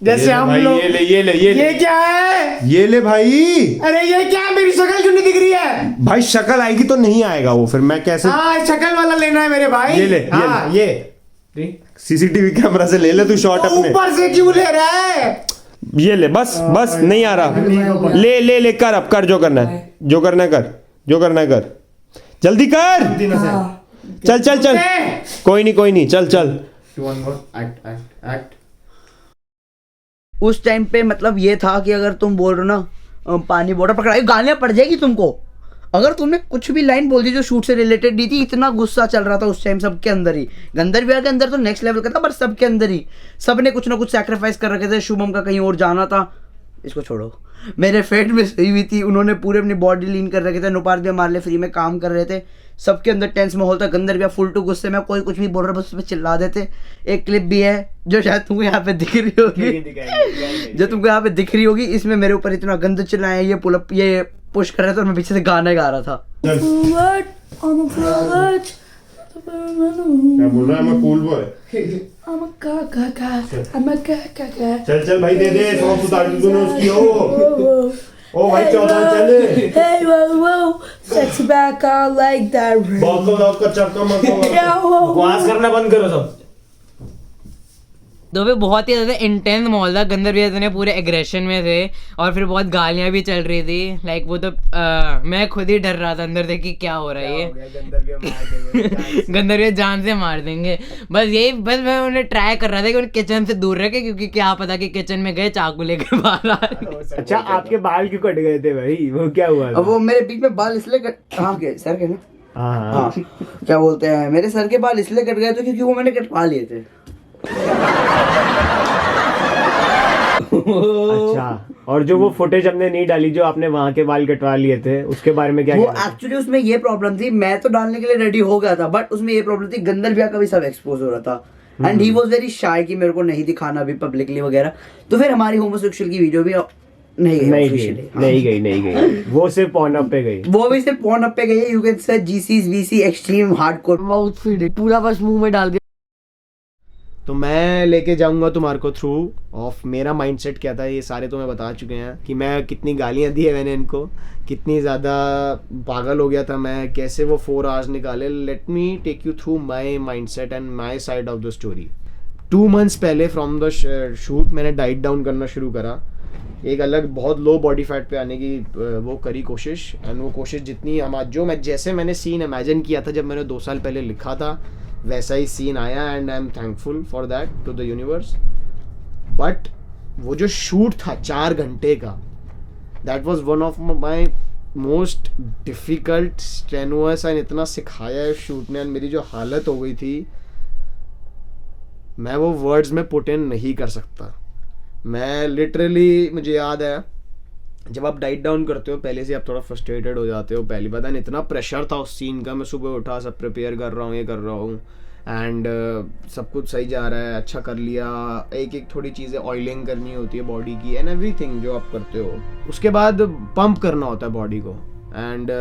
B: जैसे हम
H: भाई,
B: लोग।
H: ये ले
B: ये क्या है?
H: ये ले भाई।
B: अरे ये क्या है? मेरी शक्ल क्यों नहीं दिख रही है?
H: भाई शक्ल आएगी तो नहीं आएगा वो, फिर मैं कैसे?
B: हाँ शक्ल वाला लेना है मेरे भाई।
H: ये ले,
B: हाँ ये
H: सीसीटीवी कैमरा से ले तू शॉट अपने।
B: ऊपर से क्यों ले रहा है?
H: ये ले, बस नहीं आ रहा। ले कर, अब कर जो करना है, जो करना है कर, जो करना है कर, जल्दी कर। चल कोई नहीं, चल।
D: उस टाइम पे मतलब ये था कि अगर तुम बोल रहे हो ना पानी बॉटल पकड़ाई, गालियां पड़ जाएगी तुमको अगर तुमने कुछ भी लाइन बोल दी जो शूट से रिलेटेड नहीं थी। इतना गुस्सा चल रहा था उस टाइम सबके अंदर ही। गंधर्व के अंदर तो नेक्स्ट लेवल का था, पर सबके अंदर ही सबने कुछ ना कुछ सैक्रिफाइस कर रखे थे। शुभम का कहीं और जाना था, इसको छोड़ो। मेरे फेट में सही हुई थी, उन्होंने पूरे अपनी बॉडी लीन कर रखे थे। नुपार भी हमारे लिए फ्री में काम कर रहे थे, सबके अंदर टेंस माहौल था। गंधर्व भैया फुल टू गुस्से में, कोई कुछ भी बोल रहा है बस उस पर चिल्ला देते। एक क्लिप भी है जो शायद तुमको यहाँ पे दिख रही होगी, जो तुमको यहाँ पे दिख रही होगी। इसमें मेरे ऊपर इतना गंद चिल्लाए, ये पुल अप, ये पुश कर रहे थे और मैं पीछे से गाना गा रहा था।
H: क्या बोल रहा है? मैं कूल बॉय। चल भाई दे सॉन्ग उतार दी तूने उसकी। ओ भाई 14 चल।
E: Hey, whoa, sexy back out like that.
H: बाका चक्का मक्का।
B: बकवास करना बंद करो सब।
C: तो फिर बहुत ही ज़्यादा इंटेंस माहौल था। गंधर्व भैया इतने पूरे एग्रेशन में थे और फिर बहुत गालियाँ भी चल रही थी। लाइक वो तो मैं खुद ही डर रहा था अंदर से कि क्या हो रहा है ये। गंधर्व भैया जान से मार देंगे। बस मैं उन्हें ट्राई कर रहा था कि उन्हें किचन से दूर रखे, क्योंकि क्या पता कि किचन में गए चाकू लेकर बाहर आ।
B: अच्छा आपके बाल क्यों कट गए थे भाई? वो क्या हुआ?
D: अब वो मेरे बीच में बाल इसलिए सर के ना, हाँ क्या बोलते हैं, मेरे सर के बाल इसलिए कट गए थे क्योंकि वो मैंने कटवा लिए थे।
B: अच्छा, और जो वो फुटेज हमने नहीं डाली जो आपने वहां के बाल कटवा लिए थे, उसके बारे में क्या?
D: वो एक्चुअली उसमें ये प्रॉब्लम थी, मैं तो डालने के लिए रेडी हो गया था, बट उसमें ये प्रॉब्लम थी गंधर्व भैया का भी सब एक्सपोज हो रहा था and he was very shy कि मेरे को नहीं दिखाना भी पब्लिकली वगैरह। तो फिर हमारी होमोसेक्सुअल की वीडियो भी नहीं गई।
B: वो सिर्फ पॉर्नहब पे गई।
D: वो भी सिर्फ पॉर्नहब पे गई है। यू कैन से जीसीज वीसी एक्सट्रीम हार्डकोर
E: माउथ फीड पूरा बस मुंह में डाल दिया।
B: तो मैं लेके जाऊंगा तुम्हारे को थ्रू ऑफ मेरा माइंडसेट क्या था। ये सारे तो मैं बता चुके हैं कि मैं कितनी गालियां दी है मैंने इनको, कितनी ज़्यादा पागल हो गया था मैं, कैसे वो 4 आवर्स निकाले। Let me take you through my mindset and my side of the story. 2 months पहले फ्रॉम द शूट मैंने डाइट डाउन करना शुरू करा, एक अलग बहुत लो बॉडी फैट पे आने की वो करी कोशिश। एंड वो कोशिश जितनी जैसे मैंने सीन इमेजिन किया था जब मैंने 2 साल पहले लिखा था, वैसा ही सीन आया and I am thankful for that to the universe. But वो जो शूट था 4 घंटे का, that was one of my most difficult strenuous and इतना सिखाया है शूट ने। एंड मेरी जो हालत हो गई थी मैं वो वर्ड्स में पुट इन नहीं कर सकता। मैं लिटरली, मुझे याद है जब आप डाइट डाउन करते हो पहले से आप थोड़ा फ्रस्ट्रेटेड हो जाते हो। पहली बात है इतना प्रेशर था उस सीन का, मैं सुबह उठा सब प्रिपेयर कर रहा हूँ, ये कर रहा हूँ एंड सब कुछ सही जा रहा है, अच्छा कर लिया। एक थोड़ी चीज़ें ऑयलिंग करनी होती है बॉडी की एंड एवरीथिंग जो आप करते हो। उसके बाद पंप करना होता है बॉडी को एंड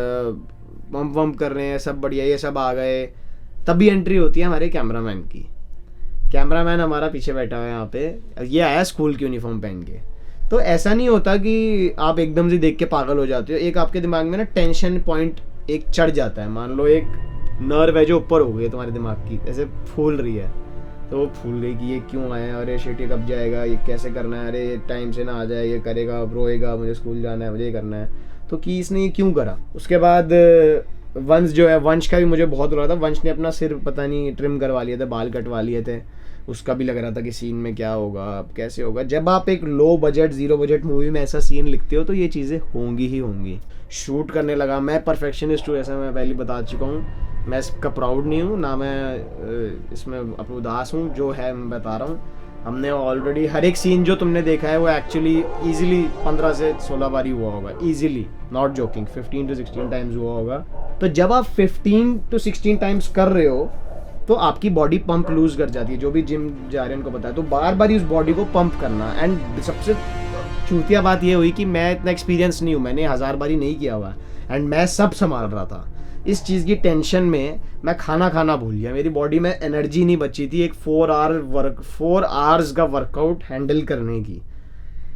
B: पंप कर रहे हैं, सब बढ़िया, ये सब आ गए। तभी एंट्री होती है हमारे कैमरामैन की। कैमरामैन हमारा पीछे बैठा हुआ है यहाँ पे, ये आया स्कूल की यूनिफॉर्म पहन के। तो ऐसा नहीं होता कि आप एकदम से देख के पागल हो जाते हो, एक आपके दिमाग में ना टेंशन पॉइंट एक चढ़ जाता है। मान लो एक नर्व है जो ऊपर हो गई है तुम्हारे दिमाग की, ऐसे फूल रही है, तो वो फूल गई कि ये क्यों आया, अरे शिट ये कब जाएगा, ये कैसे करना है, अरे टाइम से ना आ जाए, ये करेगा, रोएगा, मुझे स्कूल जाना है, मुझे ये करना है, तो कि इसने ये क्यों करा। उसके बाद वंश जो है, वंश का भी मुझे बहुत हो रहा था। वंश ने अपना सिर पता नहीं ट्रिम करवा लिया था, बाल कटवा लिए थे, उसका भी लग रहा था कि सीन में क्या होगा, अब कैसे होगा। जब आप एक लो बजट 0 बजट मूवी में ऐसा सीन लिखते हो तो ये चीज़ें होंगी ही होंगी। शूट करने लगा, मैं परफेक्शनिस्ट हूँ, ऐसा मैं पहले बता चुका हूँ। मैं इसका प्राउड नहीं हूँ ना, मैं इसमें अपना उदास हूँ, जो है मैं बता रहा हूँ। हमने ऑलरेडी हर एक सीन जो तुमने देखा है वो एक्चुअली इजीली 15 से 16 बार ही हुआ होगा, easily, not joking, 15 to 16 times हुआ होगा। तो जब आप 15 to 16 टाइम्स कर रहे हो तो आपकी बॉडी पंप लूज कर जाती है, जो भी जिम जा रहे हैं उनको पता है। तो बार बार उस बॉडी को पंप करना। एंड सबसे चूतिया बात ये हुई कि मैं इतना एक्सपीरियंस नहीं हूँ, मैंने 1000 बार ही नहीं किया हुआ, एंड मैं सब संभाल रहा था। इस चीज़ की टेंशन में मैं खाना भूल गया, मेरी बॉडी में एनर्जी नहीं बची थी एक 4 आवर्स का वर्कआउट हैंडल करने की।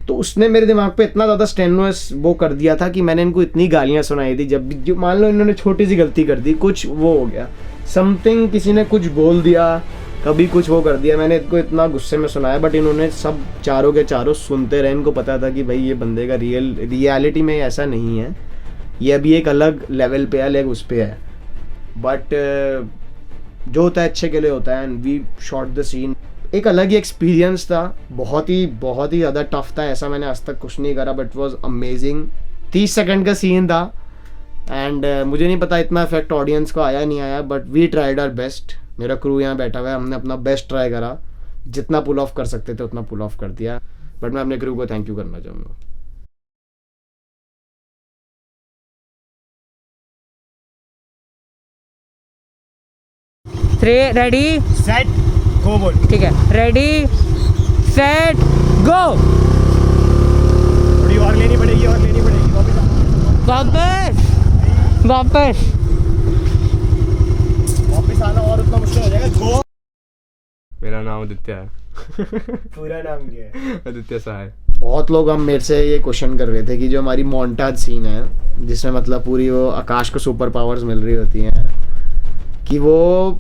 B: तो उसने मेरे दिमाग पे इतना ज़्यादा स्टेनुअस वो कर दिया था कि मैंने इनको इतनी गालियाँ सुनाई थी। जब भी मान लो इन्होंने छोटी सी गलती कर दी, कुछ वो हो गया, समथिंग, किसी ने कुछ बोल दिया, कभी कुछ वो कर दिया, मैंने इनको इतना गुस्से में सुनाया, बट इन्होंने सब चारों के चारों सुनते रहे। इनको पता था कि भाई ये बंदे का रियलिटी में ऐसा नहीं है, ये अभी एक अलग लेवल पे है, अलग उस पे है। बट जो होता है अच्छे के लिए होता है, and we shot the scene. एक अलग ही एक्सपीरियंस था, बहुत ही ज़्यादा टफ था, ऐसा मैंने आज तक कुछ नहीं करा, बट वॉज अमेजिंग। 30 सेकंड का सीन था, एंड मुझे नहीं पता इतना इफेक्ट ऑडियंस को आया नहीं आया, but we tried our best. मेरा क्रू यहाँ बैठा हुआ है, हमने अपना बेस्ट ट्राई करा, जितना पुल ऑफ कर सकते थे उतना पुल ऑफ कर दिया। बट मैं अपने क्रू को थैंक यू करना चाहूँगा।
C: रेडी
B: सेट गो बोल।
C: ठीक है, रेडी सेट गो।
B: थोड़ी और लेनी पड़ेगी,
C: वापस
B: आना और उतना मुश्किल हो जाएगा। गो।
H: मेरा नाम आदित्य है।
B: पूरा नाम क्या है?
H: आदित्य सहाय।
B: बहुत लोग हम मेरे से ये क्वेश्चन कर रहे थे कि जो हमारी मोन्टाज सीन है, जिसमें मतलब पूरी वो आकाश को सुपर पावर्स मिल रही होती हैं, कि वो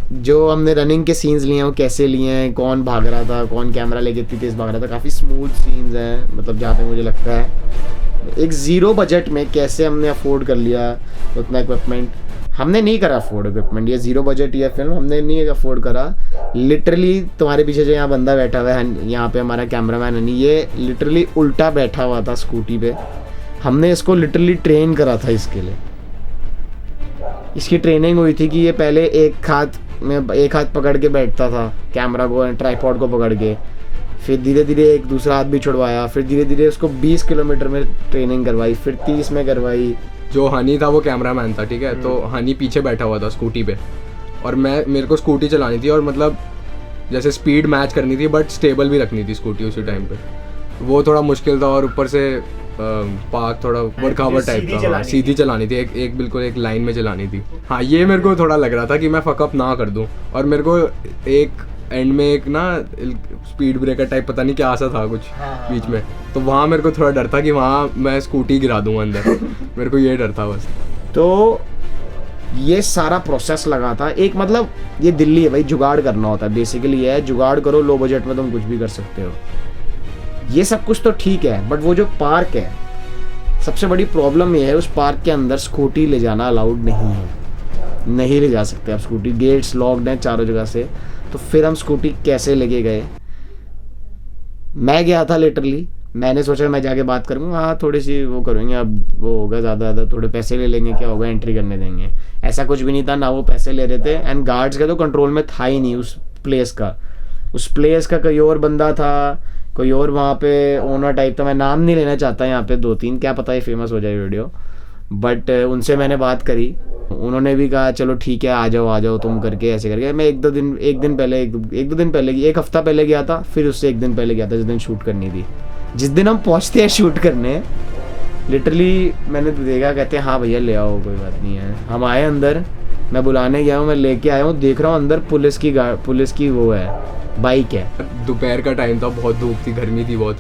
B: जो हमने रनिंग के सीन्स लिए हैं वो कैसे लिए हैं, कौन भाग रहा था, कौन कैमरा लेके इतनी तेज़ भाग रहा था, काफ़ी स्मूथ सीन्स हैं, मतलब जहाँ तक मुझे लगता है। एक ज़ीरो बजट में कैसे हमने अफोर्ड कर लिया उतना इक्विपमेंट। हमने नहीं करा अफोर्ड इक्विपमेंट, ये ज़ीरो बजट ये फिल्म हमने नहीं अफोर्ड करा। लिटरली तुम्हारे पीछे जो यहाँ बंदा बैठा हुआ है, यहाँ पे हमारा कैमरामैन है, ये लिटरली उल्टा बैठा हुआ था स्कूटी पे। हमने इसको लिटरली ट्रेन करा था इसके लिए। इसकी ट्रेनिंग हुई थी कि ये पहले एक हाथ पकड़ के बैठता था कैमरा को, ट्राइपॉड को पकड़ के, फिर धीरे धीरे एक दूसरा हाथ भी छुड़वाया, फिर धीरे धीरे उसको 20 किलोमीटर में ट्रेनिंग करवाई, फिर 30 में करवाई।
H: जो हनी था वो कैमरामैन था, ठीक है, तो हनी पीछे बैठा हुआ था स्कूटी पे, और मेरे को स्कूटी चलानी थी, और मतलब जैसे स्पीड मैच करनी थी बट स्टेबल भी रखनी थी स्कूटी उसी टाइम पे। वो थोड़ा मुश्किल था, और ऊपर से पार्क थोड़ा बड़खावर टाइप था, सीधी चलानी थी, एक बिल्कुल एक लाइन में चलानी थी। हाँ, ये मेरे को थोड़ा लग रहा था कि मैं फकअप ना कर दूं, और मेरे को एक एंड में एक ना स्पीड ब्रेकर टाइप पता नहीं क्या सा था कुछ बीच में, तो वहाँ मेरे को थोड़ा डर था कि वहाँ मैं स्कूटी गिरा दूँ अंदर। मेरे को ये डर था बस।
B: तो ये सारा प्रोसेस लगा था। एक मतलब ये दिल्ली है भाई, जुगाड़ करना होता है बेसिकली, ये है जुगाड़ करो, लो बजट में तुम कुछ भी कर सकते हो। ये सब कुछ तो ठीक है, बट वो जो पार्क है, सबसे बड़ी प्रॉब्लम ये है, उस पार्क के अंदर स्कूटी ले जाना अलाउड नहीं है, नहीं ले जा सकते आप स्कूटी, गेट्स लॉक्ड हैं चारों जगह से। तो फिर हम स्कूटी कैसे लेके गए? मैं गया था लिटरली, मैंने सोचा मैं जाके बात करूँगा, हाँ थोड़ी सी वो करेंगे, अब वो होगा ज़्यादा थोड़े पैसे ले लेंगे, क्या होगा, एंट्री करने देंगे। ऐसा कुछ भी नहीं था, ना वो पैसे ले रहे थे, एंड गार्ड्स का तो कंट्रोल में था ही नहीं उस प्लेस का कोई और बंदा था, कोई और वहाँ पे ओनर टाइप था। मैं नाम नहीं लेना चाहता यहाँ पे, 2-3, क्या पता ये फेमस हो जाए वीडियो, बट उनसे मैंने बात करी, उन्होंने भी कहा चलो ठीक है आ जाओ तुम करके, ऐसे करके। मैं एक दो दिन पहले एक हफ्ता पहले गया था, फिर उससे एक दिन पहले गया था जिस दिन शूट करनी थी। जिस दिन हम पहुँचते हैं शूट करने, लिटरली मैंने देखा, कहते हैं हाँ भैया ले आओ, कोई बात नहीं है। हम आए अंदर, मैं बुलाने गया हूँ, मैं लेके आया हूँ, देख रहा हूँ अंदर पुलिस की वो है, बाइक है।
H: दोपहर का टाइम था, बहुत धूप थी, गर्मी थी बहुत,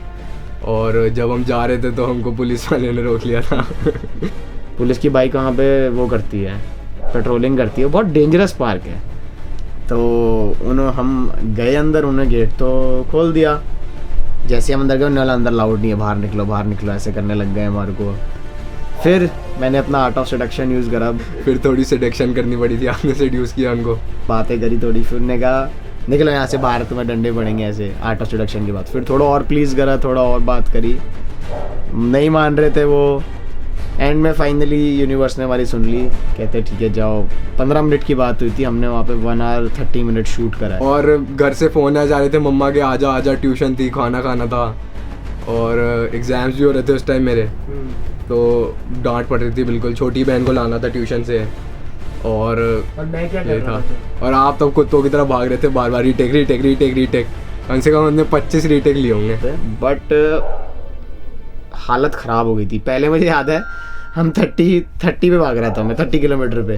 H: और जब हम जा रहे थे तो हमको पुलिस वाले ने रोक लिया था।
B: पुलिस की बाइक वहाँ पे वो करती है, पेट्रोलिंग करती है, बहुत डेंजरस पार्क है। तो हम गए अंदर, उन्होंने गेट तो खोल दिया। जैसे हम अंदर गए, उन्होंने अंदर लाउड नहीं है, बाहर निकलो, ऐसे करने लग गए हमारे को। फिर मैंने अपना आर्ट ऑफ सेडक्शन यूज़ करा,
H: फिर थोड़ी सेडक्शन करनी पड़ी थी, आपने सेड्यूस किया उनको,
B: बातें करी थोड़ी, फिर उन्होंने कहा निकलो यहाँ से बाहर, तुम्हें डंडे पड़ेंगे, ऐसे आर्ट ऑफ सेडक्शन की बात। फिर थोड़ा और प्लीज़ करा, थोड़ा और बात करी, नहीं मान रहे थे वो। एंड में फाइनली यूनिवर्स ने हमारी सुन ली, कहते ठीक है जाओ। 15 मिनट की बात हुई थी, हमने वहाँ पे 1 आवर 30 मिनट शूट करा है।
J: और घर से फ़ोन आ जा रहे थे मम्मा के, आजा आजा, ट्यूशन थी, खाना खाना था और एग्ज़ाम्स भी हो रहे थे उस टाइम मेरे, तो डांट पड़ रही थी बिल्कुल। छोटी बहन को लाना था ट्यूशन से और
B: मैं क्या
J: ये था। और आप तब कुत्तों की तरह भाग रहे थे, बार बार रीटेक। कम से कम हमने 25 रीटेक लिए होंगे।
B: बट हालत ख़राब हो गई थी। पहले मुझे याद है हम 30 पे भाग रहा था मैं, 30 किलोमीटर पे।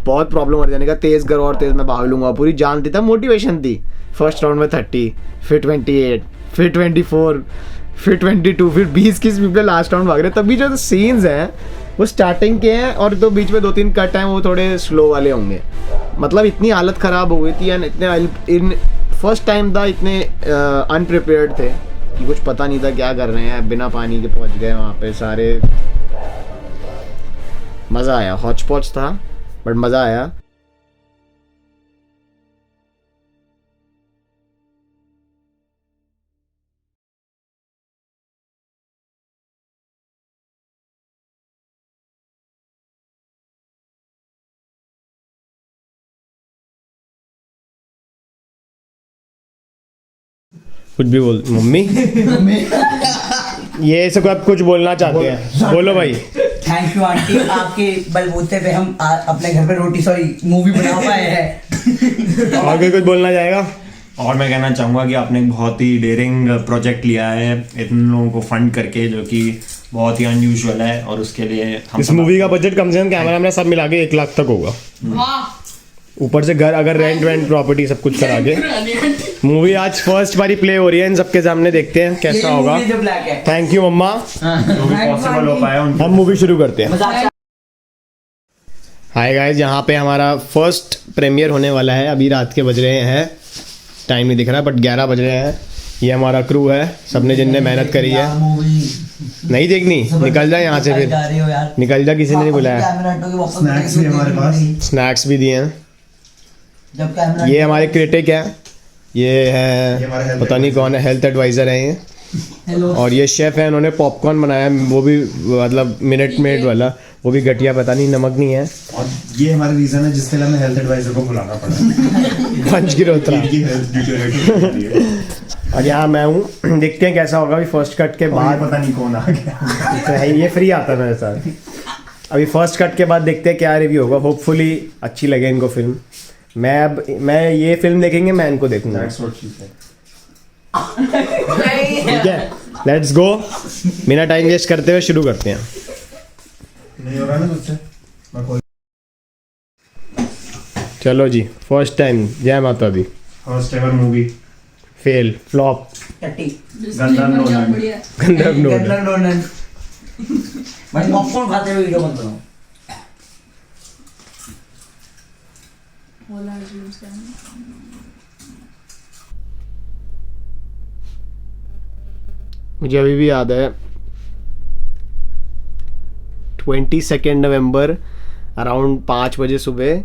B: बहुत प्रॉब्लम हो जाने का, तेज़ करो और तेज़ मैं भाग लूँगा, पूरी जान थी, तब मोटिवेशन थी। फर्स्ट राउंड में 30, फिर 28, फिर 24, फिर 22, फिर 20 की स्पीड पे लास्ट राउंड भाग रहे। तभी जो सीन्स हैं वो स्टार्टिंग के हैं और जो बीच में 2-3 कट हैं वो थोड़े स्लो वाले होंगे। मतलब इतनी हालत ख़राब हो गई थी एंड इतने फर्स्ट टाइम था, इतने अनप्रिपेयर्ड थे कि कुछ पता नहीं था क्या कर रहे हैं। बिना पानी के पहुंच गए वहाँ पे सारे। मज़ा आया, हौच पौच था बट मज़ा आया।
H: कुछ भी बोल मम्मी। ये सब आप कुछ बोलना चाहते हैं, बोलो भाई।
D: थैंक यू आंटी, आपके बलबूते पे हम अपने घर पे मूवी बना पाए हैं।
H: और कोई कुछ बोलना चाहेगा?
K: और मैं कहना चाहूँगा कि आपने एक बहुत ही डेयरिंग प्रोजेक्ट लिया है इतने लोगों को फंड करके, जो कि बहुत ही अनयूजुअल है। और उसके लिए
H: इस मूवी का बजट कम से कम कैमरा में सब मिला के 1 लाख तक होगा। ऊपर से घर अगर रेंट प्रॉपर्टी सब कुछ करा के। मूवी आज फर्स्ट बारी प्ले हो रही है इन सबके सामने, देखते हैं कैसा होगा। थैंक यू मम्मा,
K: पॉसिबल हो पाया।
H: हम मूवी शुरू करते हैं। हाय गाइस, यहाँ पे हमारा फर्स्ट प्रीमियर होने वाला है। अभी रात के बज रहे हैं, टाइम नहीं दिख रहा बट 11 बज रहे हैं। ये हमारा क्रू है, सबने जिनने मेहनत करी है। नहीं देखनी, निकल जा यहाँ से, फिर निकल जा, किसी ने नहीं बुलाया।
D: स्नैक्स भी हमारे पास,
H: स्नैक्स भी दिए हैं। ये हमारे क्रिटिक है, ये है पता नहीं कौन है, हेल्थ एडवाइज़र है ये। और ये शेफ़ है, इन्होंने पॉपकॉर्न बनाया, वो भी मतलब मिनट मेड वाला, वो भी घटिया, पता नहीं नमक नहीं है।
K: और ये हमारा रीज़न है जिसके लिए हमें हेल्थ एडवाइजर को बुलाना पड़ा।
H: पंचगिरोत्रा। और यहाँ मैं हूँ, देखते हैं कैसा होगा। अभी फर्स्ट कट के बाद
K: पता नहीं कौन आ गया।
H: तो है, ये फ्री आता है मेरे साथ। अभी फर्स्ट कट के बाद देखते हैं क्या रिव्यू होगा। होपफुली अच्छी लगे इनको फिल्म। मैं ये फिल्म देखेंगे, मैं इनको देखूंगा। ठीक है, लेट्स गो। बिना टाइम वेस्ट करते हुए शुरू करते हैं।
K: नहीं हो रहा ना मुझसे।
H: चलो जी, फर्स्ट टाइम, जय माता दी।
K: First ever movie
H: fail, flop,
K: Gandharva
H: Nolan.
D: भाई पॉपकॉर्न खाते हुए वीडियो मत बनाओ।
B: मुझे अभी भी याद है 22 नवंबर अराउंड 5 बजे सुबह,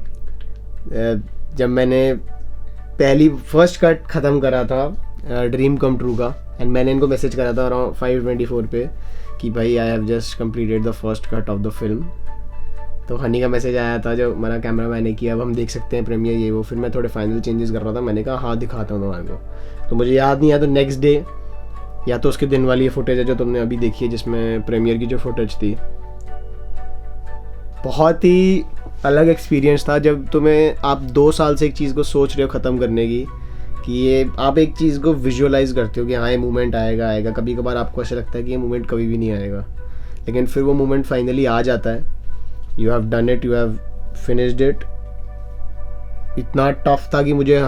B: जब मैंने पहली फर्स्ट कट ख़त्म करा था ड्रीम कम ट्रू का। एंड मैंने इनको मैसेज करा था अराउंड 5:24 पे कि भाई I have just completed the first cut off the film. तो हनी का मैसेज आया था जो हमारा कैमरा मैन ने किया, अब हम देख सकते हैं प्रीमियर ये वो। फिर मैं थोड़े फाइनल चेंजेस कर रहा था, मैंने कहा हाँ दिखाता हूँ तुम्हारे को। तो मुझे याद नहीं आया, तो नेक्स्ट डे या तो उसके दिन वाली फुटेज है जो तुमने अभी देखी है, जिसमें प्रीमियर की जो फुटेज थी। बहुत ही अलग एक्सपीरियंस था जब तुम्हें, आप 2 साल से एक चीज़ को सोच रहे हो ख़त्म करने की, कि ये आप एक चीज़ को विजुअलाइज करते हो कि हाँ ये मोमेंट आएगा। कभी कभार आपको ऐसा लगता है कि ये मोमेंट कभी भी नहीं आएगा, लेकिन फिर वो मोमेंट फाइनली आ जाता है। You have done it, you have finished it. इतना टफ था कि मुझे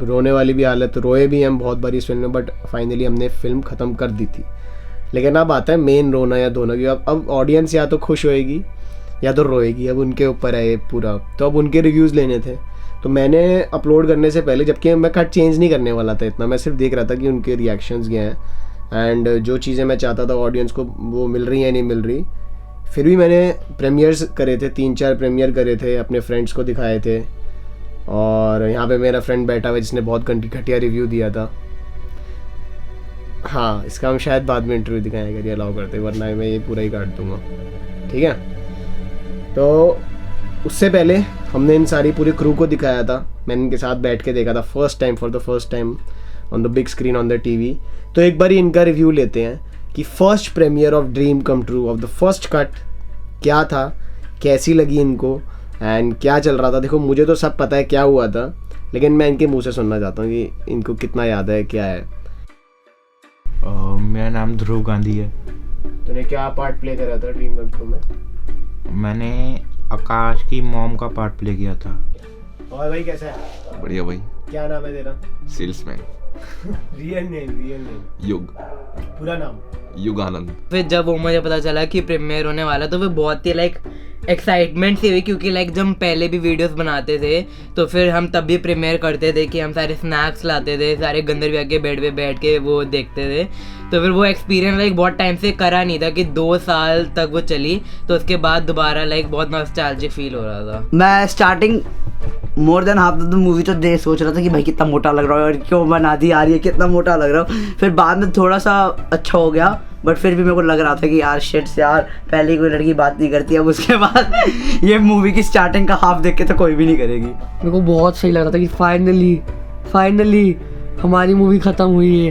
B: रोने वाली भी हालत, रोए भी हम बहुत बारी इस फिल्म में, बट फाइनली हमने फिल्म ख़त्म कर दी थी। लेकिन अब आता है मेन रोना या धोना, कि अब ऑडियंस या तो खुश होएगी या तो रोएगी, अब उनके ऊपर है ये पूरा। तो अब उनके रिव्यूज़ लेने थे, तो मैंने अपलोड करने से पहले, जबकि मैं कट चेंज नहीं करने वाला था इतना, मैं सिर्फ देख रहा था कि उनके रिएक्शंस क्या हैं एंड जो चीज़ें मैं चाहता था ऑडियंस को वो मिल रही हैं नहीं मिल रही। फिर भी मैंने प्रीमियर्स करे थे, 3-4 प्रीमियर करे थे, अपने फ्रेंड्स को दिखाए थे। और यहाँ पे मेरा फ्रेंड बैठा हुआ जिसने बहुत घटिया रिव्यू दिया था। हाँ, इसका हम शायद बाद में इंटरव्यू दिखाएंगे, अगर ये अलाउ करते, वरना मैं ये पूरा ही काट दूंगा। ठीक है। तो उससे पहले हमने इन सारी पूरी क्रू को दिखाया था, मैंने इनके साथ बैठ के देखा था first time, for the first time on the big screen on the TV. तो एक बार इनका रिव्यू लेते हैं कि first premiere of dream come true of the first cut क्या था, कैसी लगी इनको एंड क्या चल रहा था। देखो मुझे तो सब पता है क्या हुआ था, लेकिन मैं इनके मुंह से सुनना चाहता हूँ कि इनको कितना याद है, क्या है।
L: मेरा नाम ध्रुव गांधी है।
B: तूने क्या पार्ट प्ले करा था ड्रीम कम ट्रू में?
L: मैंने आकाश की मॉम का पार्ट प्ले किया था।
B: और भाई कैसा है?
M: बढ़िया भाई।
B: क्या नाम है तेरा?
M: सेल्समैन।
B: रियल नेम
M: युग।
B: पूरा नाम?
M: युग आनंद।
C: फिर जब वो मुझे पता चला कि प्रीमियर होने वाला तो फिर बहुत ही लाइक एक्साइटमेंट सी हुई, क्योंकि लाइक जब हम पहले भी वीडियोस बनाते थे तो फिर हम तब भी प्रीमियर करते थे कि हम सारे स्नैक्स लाते थे, सारे गंदरबिया के बेड पे बैठ के वो देखते थे। तो फिर वो एक्सपीरियंस लाइक बहुत टाइम से करा नहीं था कि 2 साल तक वो चली, तो उसके बाद दोबारा लाइक बहुत नॉस्टैल्जिक फील हो रहा था।
D: मैं starting more than half of the movie तो देख सोच रहा था कि भाई कितना मोटा लग रहा है और क्यों बना दी आ रही है, कितना मोटा लग रहा हूँ। फिर बाद में थोड़ा सा अच्छा हो गया, बट फिर भी मेरे को लग रहा था कि यार शिट से यार पहले कोई लड़की बात नहीं करती, अब उसके बाद ये मूवी की स्टार्टिंग का हाफ देख के तो कोई भी नहीं करेगी।
E: मेरे को बहुत सही लग रहा था कि फाइनली हमारी मूवी खत्म हुई है।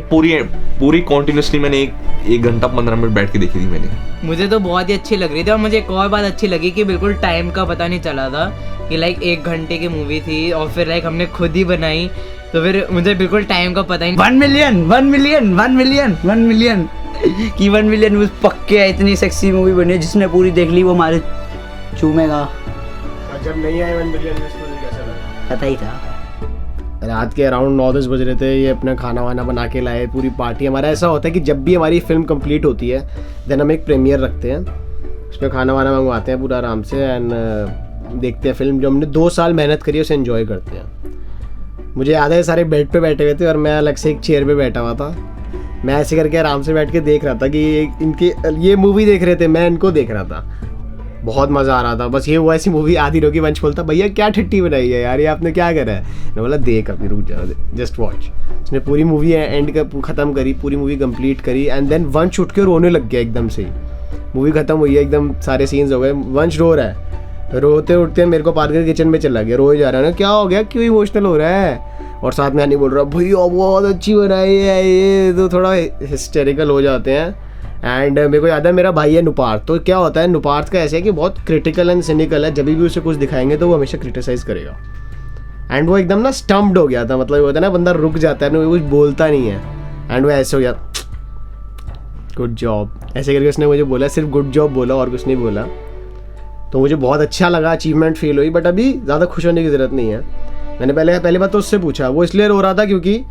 M: पूरी कॉन्टिन्यूसली मैंने 1 घंटा 15 मिनट बैठ के देखी थी मैंने।
C: मुझे तो बहुत ही अच्छी लग रही थी, और मुझे एक और बात अच्छी लगी कि बिल्कुल टाइम का पता नहीं चला था कि लाइक 1 घंटे की मूवी थी और फिर लाइक हमने खुद ही बनाई, तो फिर मुझे बिल्कुल टाइम का पता ही नहीं।
D: 1 मिलियन कि 1 मिलियन व्यूज पक्के है। इतनी सेक्सी मूवी बनी है, जिसने पूरी देख ली वो हमारे चूमेगा।
B: और जब नहीं आए 1 मिलियन व्यूज तो कैसा लगा?
D: पता ही था।
B: रात के अराउंड 9-10 बज रहे थे, ये अपना खाना वाना बना के लाए, पूरी पार्टी। हमारा ऐसा होता है कि जब भी हमारी फिल्म कंप्लीट होती है देन हम एक प्रीमियर रखते हैं, उस पर खाना वाना मंगवाते हैं पूरा आराम से एंड देखते हैं फिल्म। जो हमने 2 साल मेहनत करी है उसे एंजॉय करते हैं। मुझे याद है सारे बेड पे बैठे हुए थे और मैं अलग से एक चेयर पे बैठा हुआ था। मैं ऐसे करके आराम से बैठ के देख रहा था कि इनके ये मूवी देख रहे थे, मैं इनको देख रहा था। बहुत मज़ा आ रहा था। बस ये हुआ ऐसी मूवी आधी रोकी, वंश बोलता भैया क्या ठट्टी बनाई है यार, ये आपने क्या करा है? मैं बोला देख अभी रुक जा, जस्ट वॉच। उसने पूरी मूवी एंड का ख़त्म करी, पूरी मूवी कंप्लीट करी एंड देन वंश उठ के रोने लग गया एकदम से ही। मूवी ख़त्म हुई है, एकदम सारे सीन्स हो गए, वंश रो रहा है। रोते उठते मेरे को पार कर किचन में चला गया, रोए जा रहा है ना, क्या हो गया, क्यों इमोशनल हो रहा है? और साथ में नहीं बोल रहा भैया बहुत अच्छी बनाई है, ये तो थोड़ा हिस्टेरिकल हो जाते हैं। एंड मेरे को याद है मेरा भाई है नुपार्थ, तो क्या होता है नुपार्थ का ऐसे है कि बहुत क्रिटिकल एंड सिनिकल है, जब भी उसे कुछ दिखाएंगे तो वो हमेशा क्रिटिसाइज़ करेगा। एंड वो एकदम ना स्टम्प्ड हो गया था, मतलब होता है ना बंदा रुक जाता है ना, वो कुछ बोलता नहीं है। एंड वो ऐसे हो गया गुड जॉब ऐसे करके उसने मुझे बोला, सिर्फ गुड जॉब बोला और कुछ नहीं बोला। तो मुझे बहुत अच्छा लगा, अचीवमेंट फील हुई, बट अभी ज़्यादा खुश होने की ज़रूरत नहीं है। मैंने पहले बात तो उससे पूछा, वो इसलिए रो रहा था क्योंकि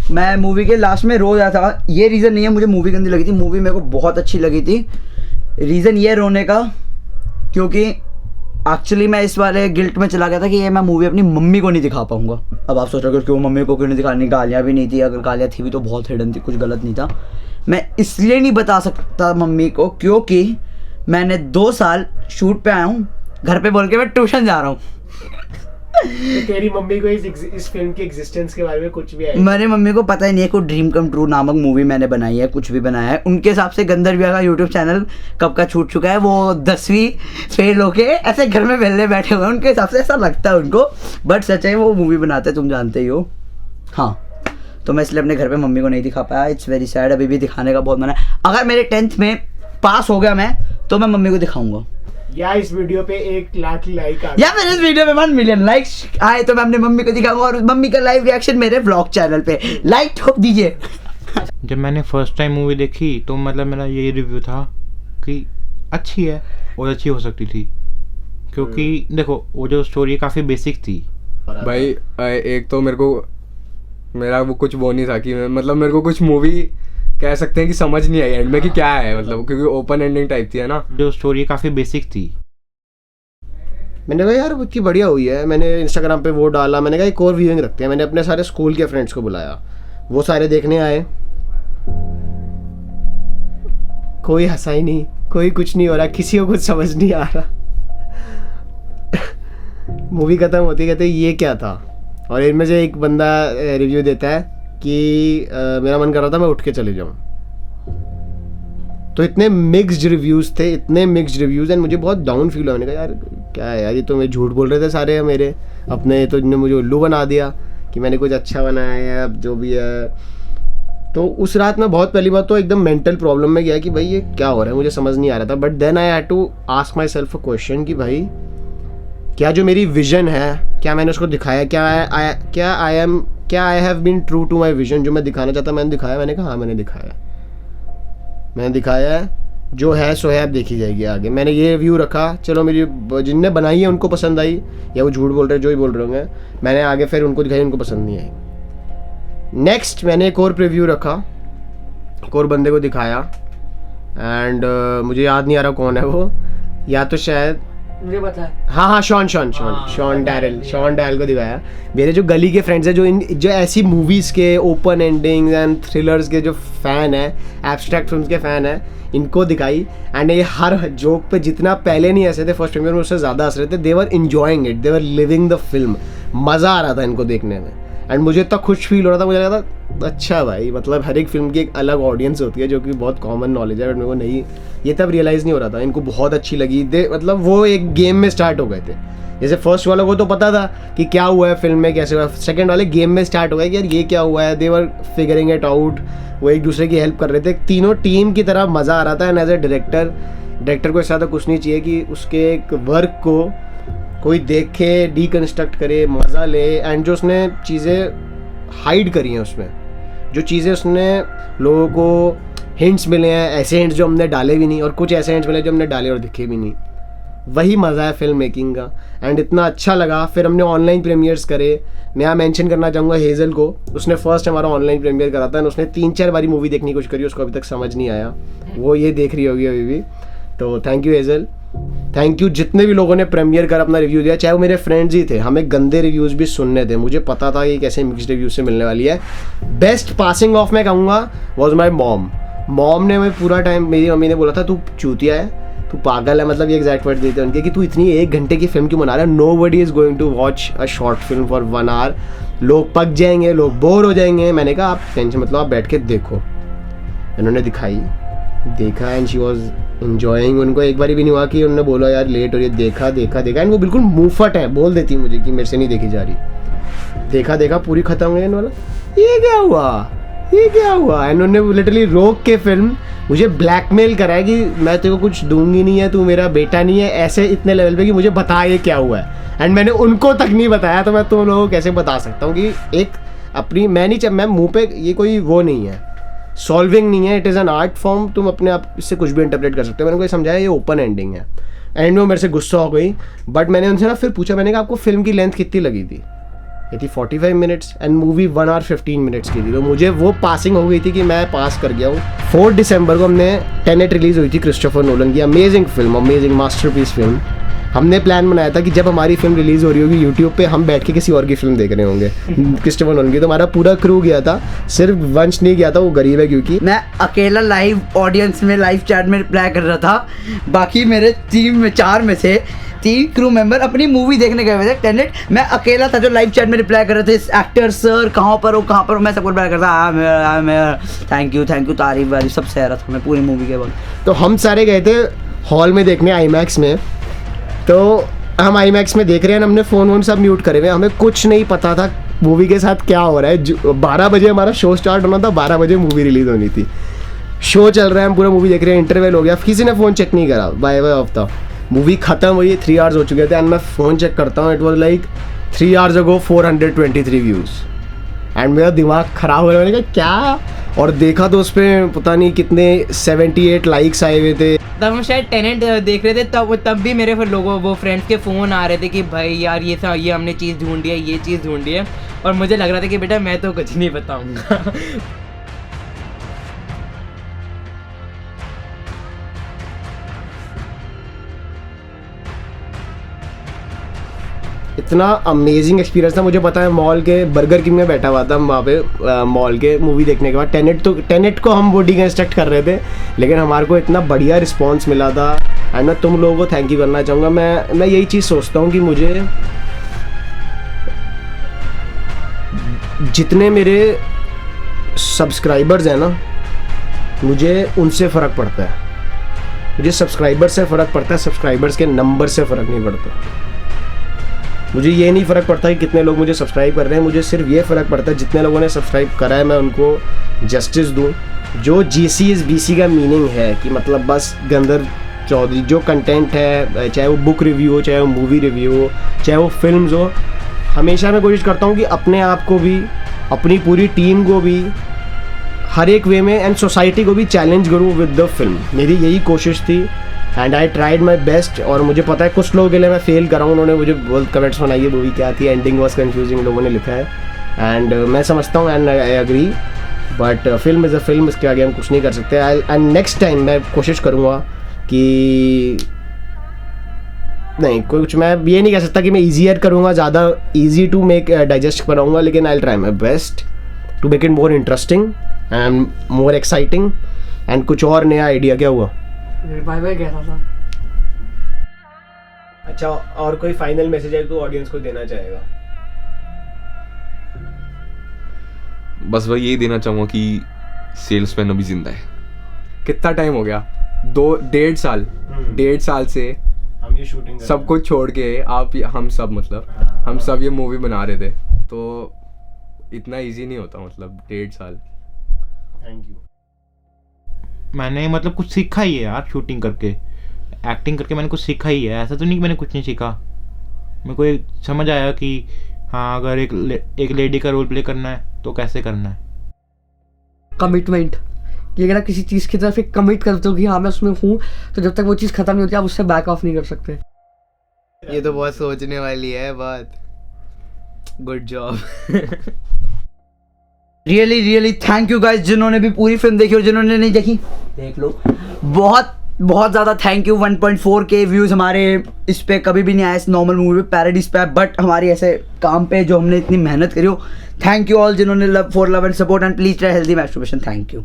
D: मैं मूवी के लास्ट में रो रहा था। ये रीज़न नहीं है मुझे मूवी गंदी लगी थी, मूवी मेरे को बहुत अच्छी लगी थी। रीज़न ये रोने का क्योंकि एक्चुअली मैं इस वाले गिल्ट में चला गया था कि ये मैं मूवी अपनी मम्मी को नहीं दिखा पाऊंगा। अब आप सोच रहे हो क्यों मम्मी को क्यों नहीं दिखानी, गालियाँ भी नहीं थी, अगर गालियाँ थी भी तो बहुत हिडन थी, कुछ गलत नहीं था। मैं इसलिए नहीं बता सकता मम्मी को क्योंकि मैंने 2 साल शूट पे आया हूँ, घर पे बोल के मैं ट्यूशन जा रहा हूँ।
B: तो तेरी मम्मी को इस फिल्म की एग्जिस्टेंस के बारे में कुछ भी है?
D: मेरी मम्मी को पता ही नहीं है कोई ड्रीम कम ट्रू नामक मूवी मैंने बनाई है, कुछ भी बनाया है। उनके हिसाब से गंदरबिया का यूट्यूब चैनल कब का छूट चुका है, वो 10वीं फेल होके ऐसे घर में वेले बैठे हुए हैं, उनके हिसाब से ऐसा लगता है उनको, बट सच है वो मूवी बनाते तुम जानते ही हो। हाँ, तो मैं इसलिए अपने घर पे मम्मी को नहीं दिखा पाया, इट्स वेरी सैड। अभी भी दिखाने का बहुत मन है। अगर मेरे 10th में पास हो गया मैं तो मैं मम्मी को दिखाऊंगा,
B: या इस वीडियो पे 1 लाख लाइक आ
D: या फिर इस वीडियो पे 1 मिलियन लाइक्स आए तो मैं अपनी मम्मी को दिखाऊंगा और मम्मी का लाइव रिएक्शन मेरे व्लॉग चैनल पे लाइक ठोक दीजिए।
L: जब मैंने फर्स्ट टाइम मूवी देखी तो मतलब मेरा यही रिव्यू था कि अच्छी है और अच्छी हो सकती थी, क्योंकि देखो वो जो स्टोरी काफ़ी बेसिक थी।
J: भाई एक तो मेरा वो कुछ वो नहीं था कि मतलब मेरे को कुछ मूवी कह सकते हैं कि समझ नहीं आई एंड में कि क्या है, मतलब क्योंकि ओपन एंडिंग टाइप थी है ना,
L: जो स्टोरी काफ़ी बेसिक थी।
B: मैंने कहा यार इतनी बढ़िया हुई है, मैंने इंस्टाग्राम पे वो डाला, मैंने कहा एक और व्यूइंग रखते हैं। मैंने अपने सारे स्कूल के फ्रेंड्स को बुलाया, वो सारे देखने आए, कोई हंसा ही नहीं, कोई कुछ नहीं हो रहा, किसी को कुछ समझ नहीं आ रहा। मूवी खत्म होती कहते ये क्या था, और इनमें से एक बंदा रिव्यू देता है कि मेरा मन कर रहा था मैं उठ के चले जाऊँ। तो इतने मिक्स्ड रिव्यूज़ थे, इतने मिक्स्ड रिव्यूज़, एंड मुझे बहुत डाउन फील हुआ। मैंने कहा यार क्या है यार, ये तो मैं झूठ बोल रहे थे सारे मेरे अपने, तो इन्होंने मुझे उल्लू बना दिया कि मैंने कुछ अच्छा बनाया है, अब जो भी है। तो उस रात में बहुत पहली बात तो एकदम मेंटल प्रॉब्लम में गया कि भाई ये क्या हो रहा है, मुझे समझ नहीं आ रहा था। But then I had to ask myself a question कि भाई क्या जो मेरी विजन है, क्या मैंने उसको दिखाया, क्या I have been true to my vision. जो मैं दिखाना चाहता मैंने दिखाया। मैंने कहा हाँ मैंने दिखाया है, जो है सो है, अब देखी जाएगी आगे। मैंने ये रिव्यू रखा, चलो मेरी जिनने बनाई है उनको पसंद आई, या वो झूठ बोल रहे जो ही बोल रहे होंगे, मैंने आगे फिर उनको दिखाई, उनको पसंद नहीं आई। नेक्स्ट मैंने एक और प्रीव्यू रखा, एक और बंदे को दिखाया, एंड मुझे याद नहीं आ रहा कौन है वो, या तो शायद
E: मुझे पता है,
B: हाँ शॉन डैरल को दिखाया। मेरे जो गली के फ्रेंड्स हैं जो ऐसी मूवीज़ के ओपन एंडिंग्स एंड थ्रिलर्स के जो फ़ैन है, एब्स्ट्रैक्ट फिल्म्स के फ़ैन है, इनको दिखाई। एंड ये हर जोक पे जितना पहले नहीं हंसे थे फर्स्ट प्रीमियर में, उससे ज़्यादा हंस रहे थे। They were enjoying it, they were living the film. मज़ा आ रहा था इनको देखने में, एंड मुझे इतना खुश फील हो रहा था। मुझे लगा था अच्छा भाई, मतलब हर एक फिल्म की एक अलग ऑडियंस होती है, जो कि बहुत कॉमन नॉलेज है, बट मेरे को नहीं, ये तब रियलाइज़ नहीं हो रहा था। इनको बहुत अच्छी लगी, मतलब वो एक गेम में स्टार्ट हो गए थे। जैसे फर्स्ट वालों को तो पता था कि क्या हुआ है फिल्म में, कैसे हुआ, सेकंड वाले गेम में स्टार्ट हो गए कि यार ये क्या हुआ है। दे वर फिगरिंग इट आउट, वो एक दूसरे की हेल्प कर रहे थे, तीनों टीम की तरह। मज़ा आ रहा था। एंड एज ए डायरेक्टर को इससे ज़्यादा कुछ नहीं चाहिए कि उसके एक वर्क को कोई देखे, डीकंस्ट्रक्ट करे, मज़ा ले। एंड जो उसने चीज़ें हाइड करी हैं उसमें, जो चीज़ें उसने लोगों को हिंट्स मिले हैं, ऐसे हिंट्स जो हमने डाले भी नहीं, और कुछ ऐसे हिंट्स मिले जो हमने डाले और दिखे भी नहीं, वही मज़ा है फिल्म मेकिंग का। एंड इतना अच्छा लगा। फिर हमने ऑनलाइन प्रीमियर्स करे। मैं यहाँ मेंशन करना चाहूँगा हेज़ल को, उसने फर्स्ट हमारा ऑनलाइन प्रीमियर करा था, और उसने 3-4 बारी मूवी देखने की कोशिश करी, उसको अभी तक समझ नहीं आया। वो ये देख रही होगी अभी भी। तो thank you Hazel, thank you जितने भी लोगों ने प्रीमियर कर अपना रिव्यू दिया, चाहे वो मेरे फ्रेंड्स ही थे। हमें गंदे रिव्यूज़ भी सुनने थे, मुझे पता था ये कैसे मिक्स्ड रिव्यूज से मिलने वाली है। बेस्ट पासिंग ऑफ मैं कहूँगा वॉज माई मॉम ने मैं पूरा टाइम, मेरी मम्मी ने बोला था तू चूतिया है, तू पागल है, मतलब ये एग्जैक्ट वर्ड देते हैं उनके, कि तू इतनी 1 घंटे की फिल्म क्यों बना रहा है। Nobody is going to watch a short film for 1 hour। लोग पक जाएंगे, लोग बोर हो जाएंगे। मैंने कहा आप टेंशन मतलब आप बैठ के देखो। इन्होंने देखा एंड शी वॉज इंजॉइंग। उनको एक बार भी नहीं हुआ कि उन्होंने बोला यार लेट हो रही है, देखा एंड वो बिल्कुल मुंहफट है, बोल देती मुझे कि मेरे से नहीं देखी जा रही। देखा पूरी खत्म हो गई। वाला ये क्या हुआ। एंड उन्होंने लिटरली रोक के फिल्म मुझे ब्लैकमेल करा है कि मैं तेरे को कुछ दूंगी नहीं है, तू मेरा बेटा नहीं है, ऐसे इतने लेवल पे कि मुझे बता ये क्या हुआ है। एंड मैंने उनको तक नहीं बताया, तो मैं तुम लोगों को कैसे बता सकता हूँ कि एक अपनी मैं मुँह पे, ये कोई वो नहीं है, सॉल्विंग नहीं है, it is an art form. तुम अपने आप इससे कुछ भी इंटरप्रेट कर सकते हो। मैंने उनको समझाया ये ओपन एंडिंग है। एंड में मेरे से गुस्सा हो गई, बट मैंने उनसे ना फिर पूछा, मैंने कहा आपको फिल्म की लेंथ कितनी लगी थी? ये थी 45 minutes and movie 1 hour 15 minutes की थी। तो मुझे वो पासिंग हो गई थी कि मैं पास कर गया हूँ। 4 दिसंबर को हमने टेनेट रिलीज़ हुई थी, क्रिस्टोफर नोलन की amazing film, amazing masterpiece film. हमने प्लान बनाया था कि जब हमारी फिल्म रिलीज़ हो रही होगी यूट्यूब पे, हम बैठ के किसी और की फिल्म देख रहे होंगे क्रिस्टोफर नोलन की। तो हमारा पूरा क्रू गया था, सिर्फ वंश नहीं गया था, वो गरीब है क्योंकि
D: मैं अकेला लाइव ऑडियंस में लाइव चैट में रिप्लाई कर रहा था। बाकी मेरे टीम में 4 में से 3 क्रू मेंबर अपनी मूवी देखने गए हुए थे टेनेट। मैं अकेला था जो लाइव चैट में रिप्लाई कर रहे थे, एक्टर सर कहाँ पर हो, मैं सबको रिप्लाई करता थैंक यू तारीफ वारीफ सब सह रहा था मैं पूरी मूवी के बाद।
B: तो हम सारे गए थे हॉल में देखने आईमैक्स में। तो हम आईमैक्स में देख रहे हैं, हमने फ़ोन सब म्यूट करे हुए, हमें कुछ नहीं पता था मूवी के साथ क्या हो रहा है। 12 बजे हमारा शो स्टार्ट होना था, 12 बजे मूवी रिलीज़ होनी थी। शो चल रहा है, हम पूरा मूवी देख रहे हैं, इंटरवल हो गया, किसी ने फ़ोन चेक नहीं करा। By way of the movie ख़त्म हुई, 3 hours हो चुके थे। एंड मैं फ़ोन चेक करता हूँ, it was like 3 hours ago 423 views. And मेरा दिमाग ख़राब हो रहा है, मैंने कहा क्या, और देखा तो उस पर पता नहीं कितने 78 लाइक्स आए हुए थे।
C: तब हम शायद टेनेंट देख रहे थे, तब भी मेरे लोगों वो फ्रेंड्स के फ़ोन आ रहे थे कि भाई यार ये हमने चीज़ ढूंढी है, ये चीज़ ढूंढी है। और मुझे लग रहा था कि बेटा मैं तो कुछ नहीं बताऊँगा।
B: इतना अमेजिंग एक्सपीरियंस था। मुझे पता है मॉल के बर्गर किंग में बैठा हुआ था वहाँ पे मॉल के मूवी देखने के बाद। टेनेट को हम वो डीकंस्ट्रक्ट कर रहे थे, लेकिन हमारे को इतना बढ़िया रिस्पांस मिला था। एंड मैं तुम लोगों को थैंक यू करना चाहूँगा। मैं यही चीज़ सोचता हूँ कि जितने मेरे सब्सक्राइबर्स हैं ना, मुझे उनसे फ़र्क पड़ता है। मुझे सब्सक्राइबर से फ़र्क पड़ता है, सब्सक्राइबर्स के नंबर से फ़र्क नहीं पड़ता। मुझे ये नहीं फ़र्क पड़ता कि कितने लोग मुझे सब्सक्राइब कर रहे हैं, मुझे सिर्फ ये फ़र्क पड़ता है जितने लोगों ने सब्सक्राइब करा है मैं उनको जस्टिस दूँ। जो GCSBC का मीनिंग है कि मतलब बस गंदर चौधरी जो कंटेंट है, चाहे वो बुक रिव्यू हो, चाहे वो मूवी रिव्यू हो, चाहे वो फिल्म्स हो, हमेशा मैं कोशिश करता हूँ कि अपने आप को भी, अपनी पूरी टीम को भी हर एक वे में एंड सोसाइटी को भी चैलेंज करूँ विद द फिल्म। मेरी यही कोशिश थी and I tried my best. और मुझे पता है कुछ लोगों के लिए मैं फेल कर रहा हूँ, उन्होंने मुझे बहुत कमेंट्स बनाई है मूवी क्या थी, एंडिंग वॉज कन्फ्यूजिंग लोगों ने लिखा है एंड मैं समझता हूँ and I agree, but film is a film, इसके आगे हम कुछ नहीं कर सकते। एंड नेक्स्ट टाइम मैं कोशिश करूँगा कि नहीं कुछ मैं ये नहीं कह सकता कि मैं ईजियर करूँगा, ज़्यादा ईजी टू मेक डाइजेस्ट बनाऊँगा, लेकिन I try my best to make it more interesting and more exciting and कुछ और नया आइडिया। क्या हुआ?
E: बाय बाय कह रहा था।
B: अच्छा, और कोई फाइनल मैसेज है तो ऑडियंस को देना चाहेगा?
M: बस वही यही देना चाहूँगा कि सेल्समैन अभी जिंदा है।
J: कितना टाइम हो गया? 1.5 साल, 1.5 साल से
B: हम ये शूटिंग
J: सब कुछ छोड़ के हम सब मतलब हम सब ये मूवी बना रहे थे, तो इतना इजी नहीं होता, मतलब 1.5 साल।
B: Thank you.
L: मैंने मतलब कुछ सीखा ही है यार, शूटिंग करके, एक्टिंग करके मैंने कुछ सीखा ही है। ऐसा तो नहीं कि मैंने कुछ नहीं सीखा। मेरे को एक समझ आया कि हाँ, अगर एक लेडी का रोल प्ले करना है तो कैसे करना है।
E: कमिटमेंट, कि अगर आप किसी चीज़ की तरफ एक कमिट करते हो कि हाँ मैं उसमें हूँ, तो जब तक वो चीज़ ख़त्म नहीं होती आप उससे बैक ऑफ नहीं कर सकते।
D: ये तो बहुत सोचने वाली है बात। Good job. Really thank you guys, जिन्होंने भी पूरी फिल्म देखी और जिन्होंने नहीं देखी देख लो। बहुत ज़्यादा थैंक यू। 1.4K व्यूज़ हमारे इस पे कभी भी नहीं आए, इस नॉर्मल मूवी पे, पैराडाइज पे, बट हमारी ऐसे काम पे जो हमने इतनी मेहनत करी हो। थैंक यू ऑल जिन्होंने love and support and please try healthy masturbation. Thank you.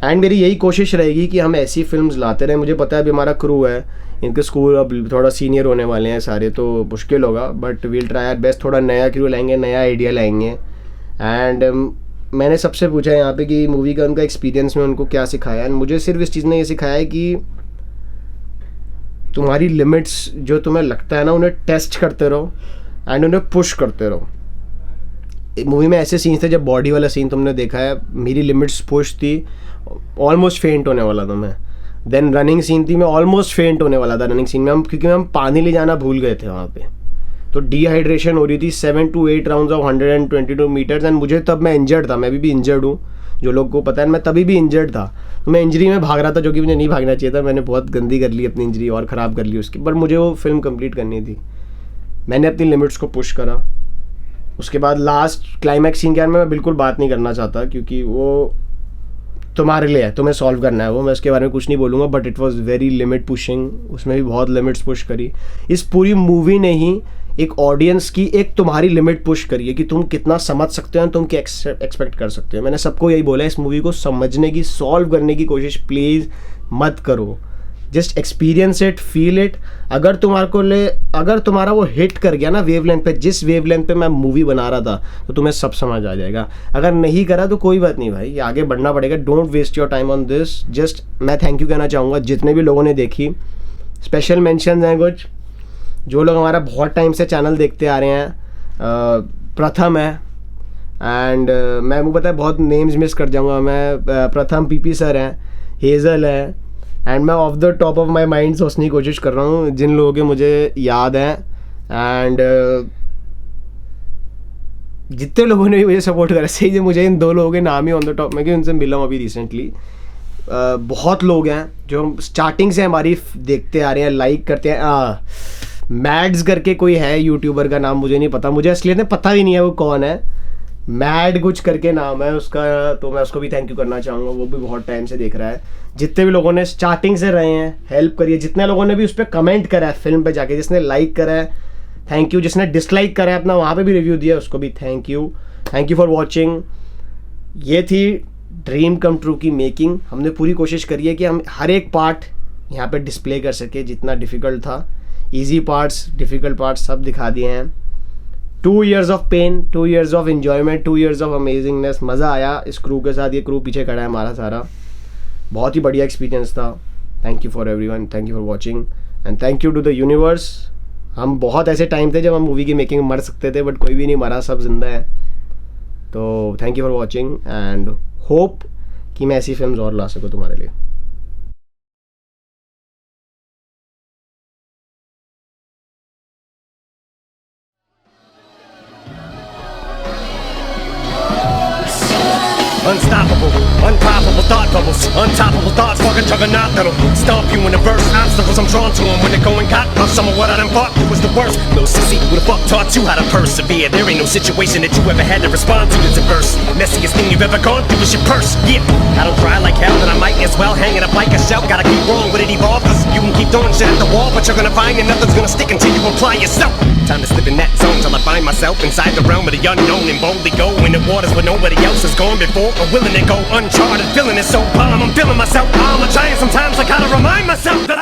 B: And मेरी यही कोशिश रहेगी कि हम ऐसी फिल्म्स लाते रहें। मुझे पता है अभी हमारा क्रू है, इनके स्कूल अब थोड़ा सीनियर होने वाले हैं सारे, तो मुश्किल होगा, but we'll try our best. थोड़ा नया क्रू लाएंगे, नया आइडिया लाएंगे। एंड मैंने सबसे पूछा है यहाँ पे कि मूवी का उनका एक्सपीरियंस में उनको क्या सिखाया, एंड मुझे सिर्फ इस चीज़ ने ये सिखाया है कि तुम्हारी लिमिट्स जो तुम्हें लगता है ना, उन्हें टेस्ट करते रहो एंड उन्हें पुश करते रहो। मूवी में ऐसे सीन्स थे, जब बॉडी वाला सीन तुमने देखा है, मेरी लिमिट्स पुश थी, ऑलमोस्ट फेंट होने वाला था मैं। देन रनिंग सीन थी, मैं ऑलमोस्ट फेंट होने वाला था रनिंग सीन में, क्योंकि हम पानी ले जाना भूल गए थे वहाँ पे, तो डिहाइड्रेशन हो रही थी। 7 to 8 rounds of 122 metres and मुझे तब मैं इंजर्ड था, मैं अभी भी इंजर्ड हूँ, जो लोग को पता है, मैं तभी भी इंजर्ड था। तो मैं इंजरी में भाग रहा था, जो कि मुझे नहीं भागना चाहिए था। मैंने बहुत गंदी कर ली अपनी इंजरी और ख़राब कर ली उसकी, बट मुझे वो फिल्म कंप्लीट करनी थी। मैंने अपनी लिमिट्स को पुश करा। उसके बाद लास्ट क्लाइमैक्स सीन के बारे में मैं बिल्कुल बात नहीं करना चाहता, क्योंकि वो तुम्हारे लिए है, तुम्हें सॉल्व करना है वो, मैं उसके बारे में कुछ नहीं बोलूँगा, but it was very limit pushing. उसमें भी बहुत लिमिट्स पुश करी। इस पूरी मूवी ने ही एक ऑडियंस की एक तुम्हारी लिमिट पुश करी है कि तुम कितना समझ सकते हो, तुम क्या एक्सपेक्ट कर सकते हो। मैंने सबको यही बोला है, इस मूवी को समझने की, सॉल्व करने की कोशिश प्लीज़ मत करो। Just experience it, feel it. अगर तुम्हारा वो हिट कर गया ना वेवलेंथ पे, जिस वेवलेंथ पे मैं मूवी बना रहा था, तो तुम्हें सब समझ आ जाएगा। अगर नहीं करा तो कोई बात नहीं भाई, आगे बढ़ना पड़ेगा। Don't waste your time on this. Just मैं थैंक यू कहना चाहूँगा जितने भी लोगों ने देखी। स्पेशल मेंशंस हैं कुछ जो लोग हमारा बहुत टाइम से चैनल देखते आ रहे हैं। प्रथम है, एंड मैं मुझे पता है बहुत नेम्स मिस कर जाऊँगा मैं। प्रथम, पीपी सर हैं, हेज़ल है, एंड मैं of the top of my mind सोचने की कोशिश कर रहा हूँ जिन लोगों के मुझे याद हैं। एंड जितने लोगों ने भी मुझे सपोर्ट करा, सही मुझे इन 2 लोगों के नाम ही ऑन द टॉप में, कि उनसे मिला हूँ अभी रिसेंटली। बहुत लोग हैं जो स्टार्टिंग से हमारी देखते आ रहे हैं, लाइक करते हैं। मैड्स करके कोई है यूट्यूबर, का नाम मुझे नहीं पता, मुझे असलियत में पता भी नहीं है वो कौन है। मैड कुछ करके नाम है उसका, तो मैं उसको भी थैंक यू करना चाहूँगा, वो भी बहुत टाइम से देख रहा है। जितने भी लोगों ने स्टार्टिंग से रहे हैं, हेल्प करिए। जितने लोगों ने भी उस पर कमेंट करा है फिल्म पे जाके, जिसने लाइक करा है थैंक यू, जिसने डिसलाइक करा है अपना वहाँ पे भी रिव्यू दिया उसको भी thank you. Thank you for watching. ये थी ड्रीम कम ट्रू की मेकिंग। हमने पूरी कोशिश करी है कि हम हर एक पार्ट यहाँ पे डिस्प्ले कर सके, जितना डिफ़िकल्ट था। ईजी पार्ट्स, डिफ़िकल्ट पार्ट्स सब दिखा दिए हैं। 2 years of pain, 2 years of enjoyment, 2 years of amazingness. मज़ा आया इस क्रू के साथ. ये क्रू पीछे खड़ा है हमारा सारा. बहुत ही बढ़िया एक्सपीरियंस था. Thank you for everyone, thank you for watching and thank you to the universe. हम बहुत ऐसे टाइम थे जब हम मूवी की मेकिंग मर सकते थे, बट कोई भी नहीं मरा, सब जिंदा है. तो thank you for watching and hope कि मैं ऐसी फिल्म्स और ला सकूँ तुम्हारे लिए.
N: Unstoppable, unpoppable thought bubbles, untoppable thoughts, fucking juggernaut that'll stomp you in the verse. Obstacles I'm drawn to them when they're going got off. Some of what I done fought through was the worst. Little sissy, who the fuck taught you how to persevere? There ain't no situation that you ever had to respond to that's adversity. Messiest thing you've ever gone through is your purse. Yeah, I don't try like hell, and I might as well hang it up like a shell. Gotta keep wrong, but it evolve, cause you can keep throwing shit at the wall, but you're gonna find that nothing's gonna stick until you apply yourself. Time to slip in that zone till I find myself inside the realm of the unknown and boldly go in the waters where nobody else has gone before or willing to go uncharted. Feeling it so calm, I'm feeling myself. I'm a giant sometimes, I gotta remind myself that